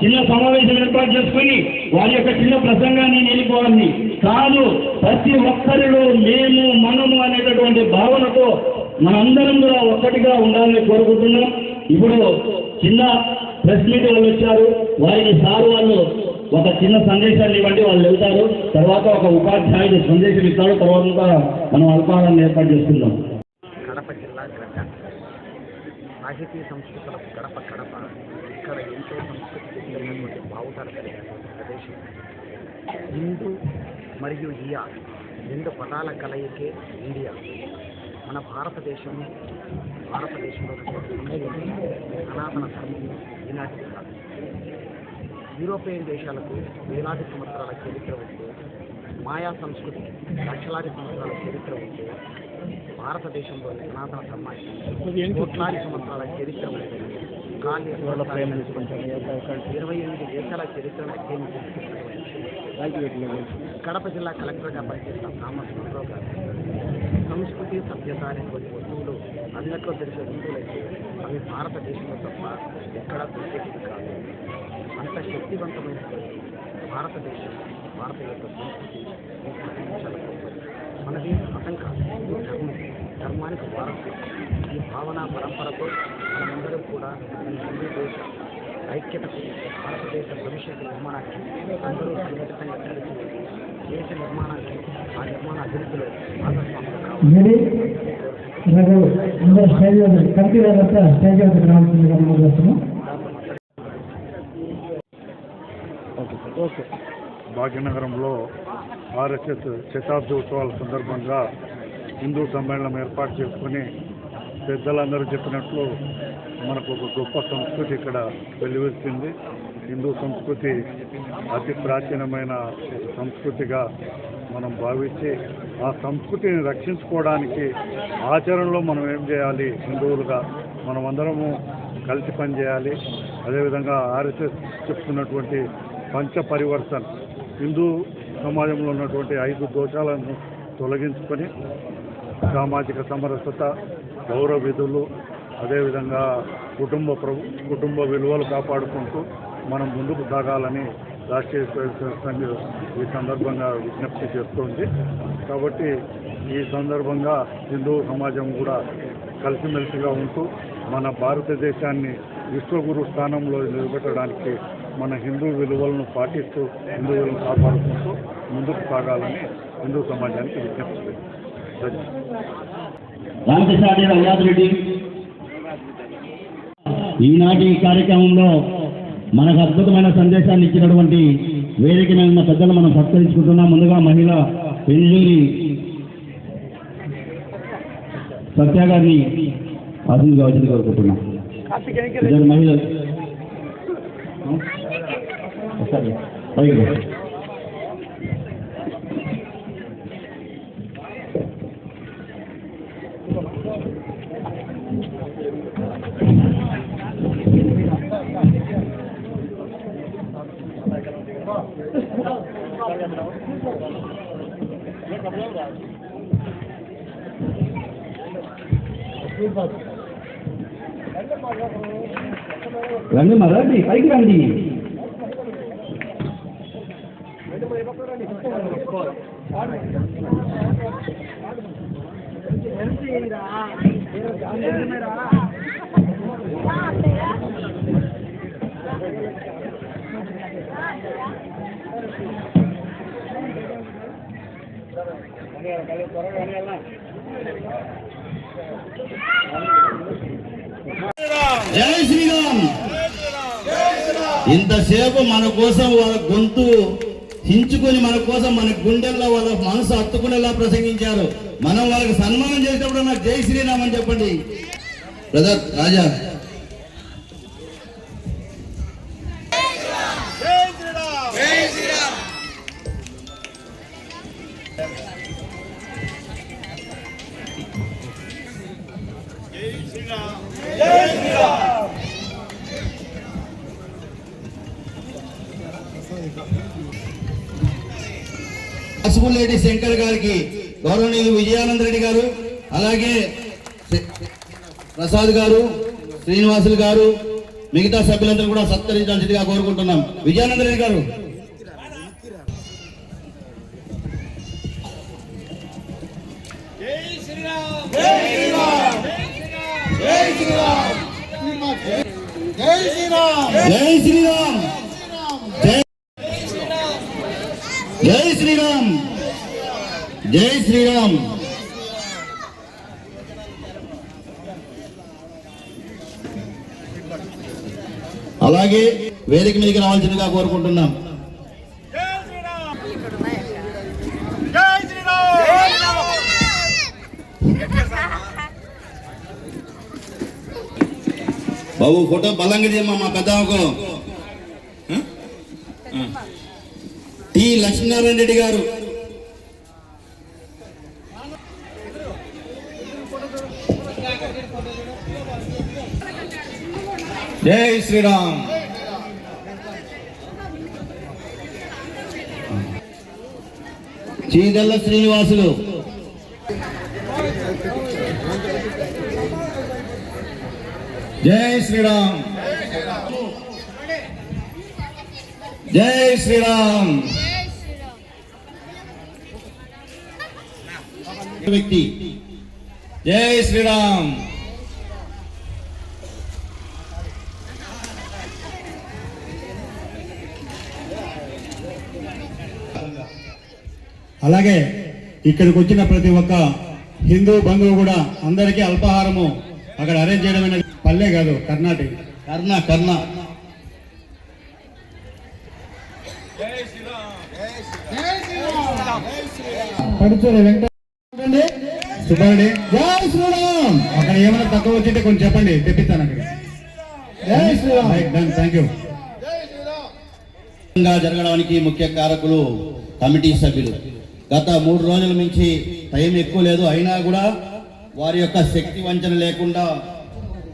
చిన్న సమావేశం ఏర్పాటు చేసుకుని వారి యొక్క చిన్న ప్రసంగాన్ని వెళ్ళిపోవాలని కాదు. ప్రతి ఒక్కరిలో మేము, మనము అనేటటువంటి భావనతో మనందరం కూడా ఒక్కటిగా ఉండాలని కోరుకుంటున్నాం. ఇప్పుడు చిన్న ప్రెస్ మీట్ వాళ్ళు వచ్చారు, వారికి సార్ వాళ్ళు ఒక చిన్న సందేశాన్ని ఇవ్వండి, వాళ్ళు వెళ్తారు. తర్వాత ఒక ఉపాధ్యాయుడు సందేశం ఇస్తాడు. తర్వాత మనం అల్పాహారాన్ని ఏర్పాటు చేసుకుందాం. కడప జిల్లా గడ్డ సాహితీ సంస్కృతులకు కడప ఇక్కడ ఎంతో సంస్కృతి చెందినటువంటి బావుటారు కలిగినటువంటి ప్రదేశం. హిందూ మరియు ఇయా 2 పదాల కలయికే ఇండియా. మన భారతదేశంలో సనాతన ధర్మం ఈనాటిది కాదు. యూరోపియన్ దేశాలకు వేలాది సంవత్సరాల చరిత్ర ఉంటే, మాయా సంస్కృతికి లక్షలాది సంవత్సరాల చరిత్ర ఉంటే, భారతదేశంలోని సనాతన ధర్మానికి కోట్లాది సంవత్సరాల చరిత్ర ఉంటుంది. ఖాళీ 28 దేశాల చరిత్రను అధ్యయనం చేస్తున్నటువంటి కడప జిల్లా కలెక్టర్గా పనిచేసిన రామచంద్రరావు గారు సంస్కృతి సభ్యత అనేటువంటి వస్తువులు అందరిలో తెలిసే హిందువులైతే అవి భారతదేశంలో తప్ప ఎక్కడా దొరికేది కాదు. అంత శక్తివంతమైనటువంటి భారతదేశం, భారత యొక్క సంస్కృతి మనది మతం కాదు, ధర్మం, ధర్మానికి వారసు. ఈ భావన పరంపరతో మనమందరం కూడా ఈ హిందూ దేశ ఐక్యతకు, భారతదేశ భవిష్యత్తు నిర్మాణానికి అందరూ సంఘటితంగా కలిసి దేశ నిర్మాణానికి, ఆ నిర్మాణ అభివృద్ధిలో భాగస్వాములు భాగ్యనగరంలో ఆర్ఎస్ఎస్ శతాబ్ది ఉత్సవాల సందర్భంగా హిందూ సమ్మేళనం ఏర్పాటు చేసుకుని పెద్దలందరూ చెప్పినట్లు మనకు ఒక గొప్ప సంస్కృతి ఇక్కడ వెలువెత్తింది. హిందూ సంస్కృతి అతి ప్రాచీనమైన సంస్కృతిగా మనం భావించి ఆ సంస్కృతిని రక్షించుకోవడానికి ఆచరణలో మనం ఏం చేయాలి, హిందువులుగా మనమందరము కలిసి పనిచేయాలి. అదేవిధంగా ఆర్ఎస్ఎస్ చెప్తున్నటువంటి పంచ పరివర్తన్, హిందూ సమాజంలో ఉన్నటువంటి 5 దోషాలను తొలగించుకొని సామాజిక సమరసత, గౌరవ విధులు, అదేవిధంగా కుటుంబ విలువలు కాపాడుకుంటూ మనం ముందుకు సాగాలని రాష్ట్రీయ స్వయం సంఘం ఈ సందర్భంగా విజ్ఞప్తి చేస్తోంది. కాబట్టి ఈ సందర్భంగా హిందూ సమాజం కూడా కలిసిమెలిసిగా ఉంటూ మన భారతదేశాన్ని విశ్వగురు స్థానంలో నిలబెట్టడానికి మన హిందూ విలువలను పాటిస్తూ, హిందువులను కాపాడుకుంటూ ముందుకు సాగాలని హిందూ సమాజానికి విజ్ఞప్తి. రామకృష్ణారెడ్డి ఈనాటి కార్యక్రమంలో మనకు అద్భుతమైన సందేశాన్ని ఇచ్చినటువంటి వేదిక మీద ఉన్న పెద్దలు మనం సత్కరించుకుంటున్నాం. ముందుగా మహిళ పెంజూరి సత్య గారిని అసలు వచ్చింది కోరుకుంటున్నాం. మహిళ రండి మరండి, పైకి రండి. జై శ్రీరామ్. ఇంతసేపు మన కోసం వాళ్ళ గొంతు హించుకొని మన కోసం మన గుండెల్లో వాళ్ళ మనసు హత్తుకునేలా ప్రసంగించారు. మనం వాళ్ళకి సన్మానం చేసేటప్పుడు నాకు జై శ్రీరామ్ అని చెప్పండి. బ్రదర్ రాజా. పసుపులేటి శంకర్ గారికి, గౌరవనీయులు విజయానంద రెడ్డి గారు, అలాగే ప్రసాద్ గారు, శ్రీనివాసులు గారు, మిగతా సభ్యులందరూ కూడా సత్కరించాల్సిందిగా కోరుకుంటున్నాం. విజయానంద రెడ్డి గారు. జై శ్రీరామ్. జై శ్రీరామ్. జై శ్రీరామ్. జై శ్రీరామ్. అలాగే వేదిక మీదకి రావాల్సిందిగా కోరుకుంటున్నాం. బాబు ఫోటో బలంగా తీయమ్మా మా పెద్దమ్మకు. టి లక్ష్మీనారాయణ రెడ్డి గారు. జై శ్రీరామ్. చీదల్ల శ్రీనివాసులు. జై శ్రీరామ్. జై శ్రీరామ్. వ్యక్తి జై శ్రీరామ్. అలాగే ఇక్కడికి వచ్చిన ప్రతి ఒక్క హిందూ బంధువు కూడా అందరికీ అల్పాహారము అక్కడ అరేంజ్ చేయడం అనేది పల్లె కాదు, కర్ణాటక కర్ణ పడుచూరి వెంకటరెడ్డి సుబ్బారెడ్డి. జై శ్రీరామ్. అక్కడ ఏమైనా తక్కువ వచ్చింటే కొంచెం చెప్పండి, తెప్పిస్తాను అక్కడ. జై శ్రీరామ్. Thank you. జరగడానికి ముఖ్య కారకులు కమిటీ సభ్యులు. గత 3 రోజుల నుంచి టైం ఎక్కువ లేదు, అయినా కూడా వారి యొక్క శక్తి వంచన లేకుండా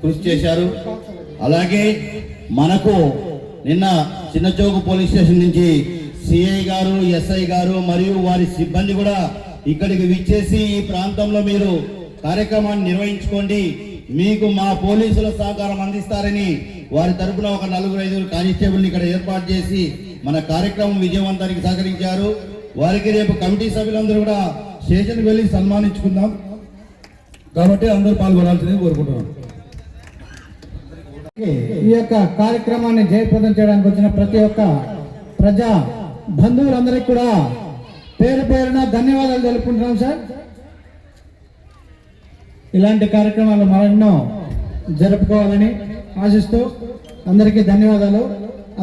కృషి చేశారు. అలాగే మనకు నిన్న చిన్నచౌకు పోలీస్ స్టేషన్ నుంచి సిఐ గారు, ఎస్ఐ గారు మరియు వారి సిబ్బంది కూడా ఇక్కడికి విచ్చేసి ఈ ప్రాంతంలో మీరు కార్యక్రమాన్ని నిర్వహించుకోండి, మీకు మా పోలీసుల సహకారం అందిస్తారని వారి తరఫున ఒక 4-5 కానిస్టేబుల్ని ఇక్కడ ఏర్పాటు చేసి మన కార్యక్రమం విజయవంతానికి సహకరించారు. వారికి రేపు కమిటీ సభ్యులందరూ కూడా స్టేషన్కి వెళ్ళి సన్మానించుకుందాం కాబట్టి అందరూ పాల్గొనాల్సిందని కోరుకుంటున్నాం. ఈ యొక్క కార్యక్రమాన్ని జయప్రదం చేయడానికి వచ్చిన ప్రతి ఒక్క ప్రజా బంధువులందరికీ కూడా పేరు పేరున ధన్యవాదాలు తెలుపుకుంటున్నాం సార్. ఇలాంటి కార్యక్రమాలు మరెన్నో జరుపుకోవాలని ఆశిస్తూ అందరికీ ధన్యవాదాలు.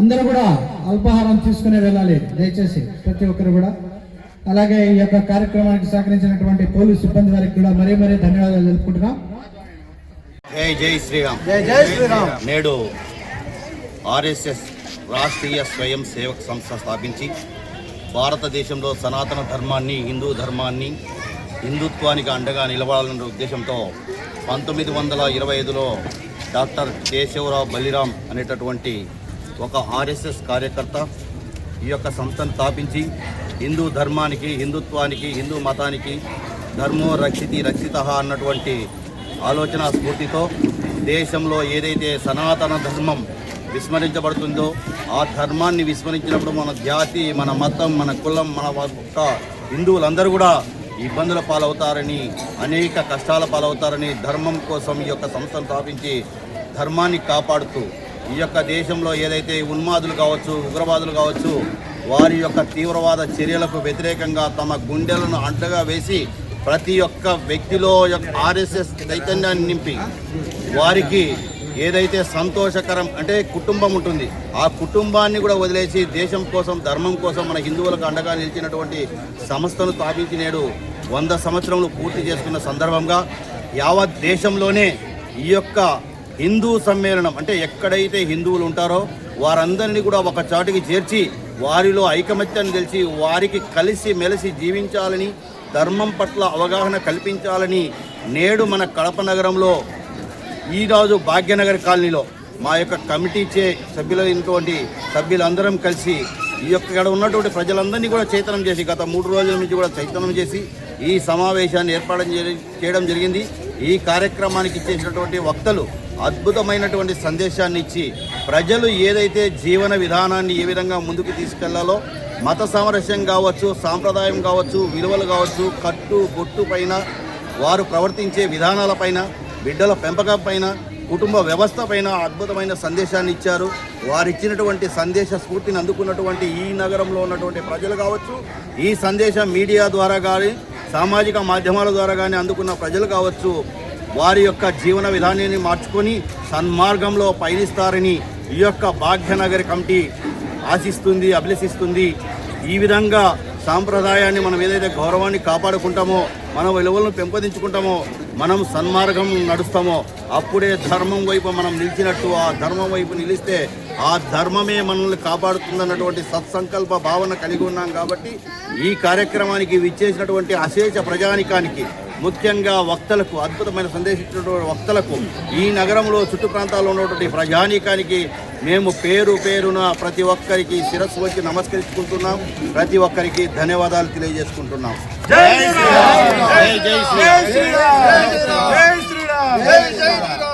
అందరూ కూడా అల్పాహారం తీసుకునే వెళ్ళాలి దయచేసి ప్రతి ఒక్కరు కూడా. అలాగే ఈ యొక్క కార్యక్రమానికి సహకరించినటువంటి పోలీసు సిబ్బంది వారికి కూడా మరీ ధన్యవాదాలు తెలుపుకుంటున్నాం. జై శ్రీరామ్. జై శ్రీరామ్. నేడు ఆర్ఎస్ఎస్ రాష్ట్రీయ స్వయం సేవక్ సంస్థ స్థాపించి భారతదేశంలో సనాతన ధర్మాన్ని, హిందూ ధర్మాన్ని, హిందుత్వానికి అండగా నిలబడాలన్న ఉద్దేశంతో 1925లో డాక్టర్ కేశవరావు బలిరామ్ అనేటటువంటి ఒక ఆర్ఎస్ఎస్ కార్యకర్త ఈ యొక్క సంస్థను స్థాపించి హిందూ ధర్మానికి, హిందుత్వానికి, హిందూ మతానికి ధర్మో రక్షితి రక్షితః అన్నటువంటి ఆలోచన స్ఫూర్తితో దేశంలో ఏదైతే సనాతన ధర్మం విస్మరించబడుతుందో ఆ ధర్మాన్ని విస్మరించినప్పుడు మన జాతి, మన మతం, మన కులం, మన ఒక్క హిందువులందరూ కూడా ఇబ్బందుల పాలవుతారని, అనేక కష్టాల పాలవుతారని ధర్మం కోసం ఈ యొక్క సంస్థను స్థాపించి ధర్మాన్ని కాపాడుతూ ఈ యొక్క దేశంలో ఏదైతే ఉన్మాదులు కావచ్చు, ఉగ్రవాదులు కావచ్చు, వారి యొక్క తీవ్రవాద చర్యలకు వ్యతిరేకంగా తమ గుండెలను అంటగా వేసి ప్రతి ఒక్క వ్యక్తిలో ఆర్ఎస్ఎస్ చైతన్యాన్ని నింపి వారికి ఏదైతే సంతోషకరం అంటే కుటుంబం ఉంటుంది, ఆ కుటుంబాన్ని కూడా వదిలేసి దేశం కోసం, ధర్మం కోసం, మన హిందువులకు అండగా నిలిచినటువంటి సంస్థను స్థాపించి నేడు 100 సంవత్సరములు పూర్తి చేసుకున్న సందర్భంగా యావత్ దేశంలోనే ఈ యొక్క హిందూ సమ్మేళనం అంటే ఎక్కడైతే హిందువులు ఉంటారో వారందరినీ కూడా ఒక చాటుకి చేర్చి వారిలో ఐకమత్యాన్ని తెలిసి వారికి కలిసి మెలిసి జీవించాలని, ధర్మం పట్ల అవగాహన కల్పించాలని నేడు మన కడప నగరంలో ఈరోజు భాగ్యనగర్ కాలనీలో మా యొక్క కమిటీ సభ్యులైనటువంటి సభ్యులందరం కలిసి ఈ యొక్క ఇక్కడ ఉన్నటువంటి ప్రజలందరినీ కూడా చైతన్యం చేసి గత 3 రోజుల నుంచి కూడా చైతన్యం చేసి ఈ సమావేశాన్ని ఏర్పాటు చేయడం జరిగింది. ఈ కార్యక్రమానికి ఇచ్చేసినటువంటి వక్తలు అద్భుతమైనటువంటి సందేశాన్ని ఇచ్చి ప్రజలు ఏదైతే జీవన విధానాన్ని ఏ విధంగా ముందుకు తీసుకెళ్లాలో, మత సామరస్యం కావచ్చు, సాంప్రదాయం కావచ్చు, విలువలు కావచ్చు, కట్టు బొట్టు పైన వారు ప్రవర్తించే విధానాలపైన, బిడ్డల పెంపకం పైన, కుటుంబ వ్యవస్థ పైన అద్భుతమైన సందేశాన్ని ఇచ్చారు. వారు ఇచ్చినటువంటి సందేశ స్ఫూర్తిని అందుకున్నటువంటి ఈ నగరంలో ఉన్నటువంటి ప్రజలు కావచ్చు, ఈ సందేశం మీడియా ద్వారా కానీ, సామాజిక మాధ్యమాల ద్వారా కానీ అందుకున్న ప్రజలు కావచ్చు, వారి యొక్క జీవన విధానాన్ని మార్చుకొని సన్మార్గంలో పయనిస్తారని ఈ యొక్క భాగ్యనగర్ కమిటీ ఆశిస్తుంది, అభిలషిస్తుంది. ఈ విధంగా సాంప్రదాయాన్ని మనం ఏదైతే గౌరవాన్ని కాపాడుకుంటామో, మన విలువలను పెంపొందించుకుంటామో, మనం సన్మార్గం నడుస్తామో అప్పుడే ధర్మం వైపు మనం నిలిచినట్టు. ఆ ధర్మం వైపు నిలిస్తే ఆ ధర్మమే మనల్ని కాపాడుతుందన్నటువంటి సత్సంకల్ప భావన కలిగి ఉన్నాం. కాబట్టి ఈ కార్యక్రమానికి విచ్చేసినటువంటి అశేష ప్రజానికానికి ముఖ్యంగా వక్తలకు, అద్భుతమైన సందేశం ఇచ్చినటువంటి వక్తలకు, ఈ నగరంలో చుట్టు ప్రాంతాల్లో ఉన్నటువంటి ప్రజానీకానికి మేము పేరు పేరున ప్రతి ఒక్కరికి శిరస్సు వచ్చి నమస్కరించుకుంటున్నాం. ప్రతి ఒక్కరికి ధన్యవాదాలు తెలియజేసుకుంటున్నాం. జై శ్రీరామ్.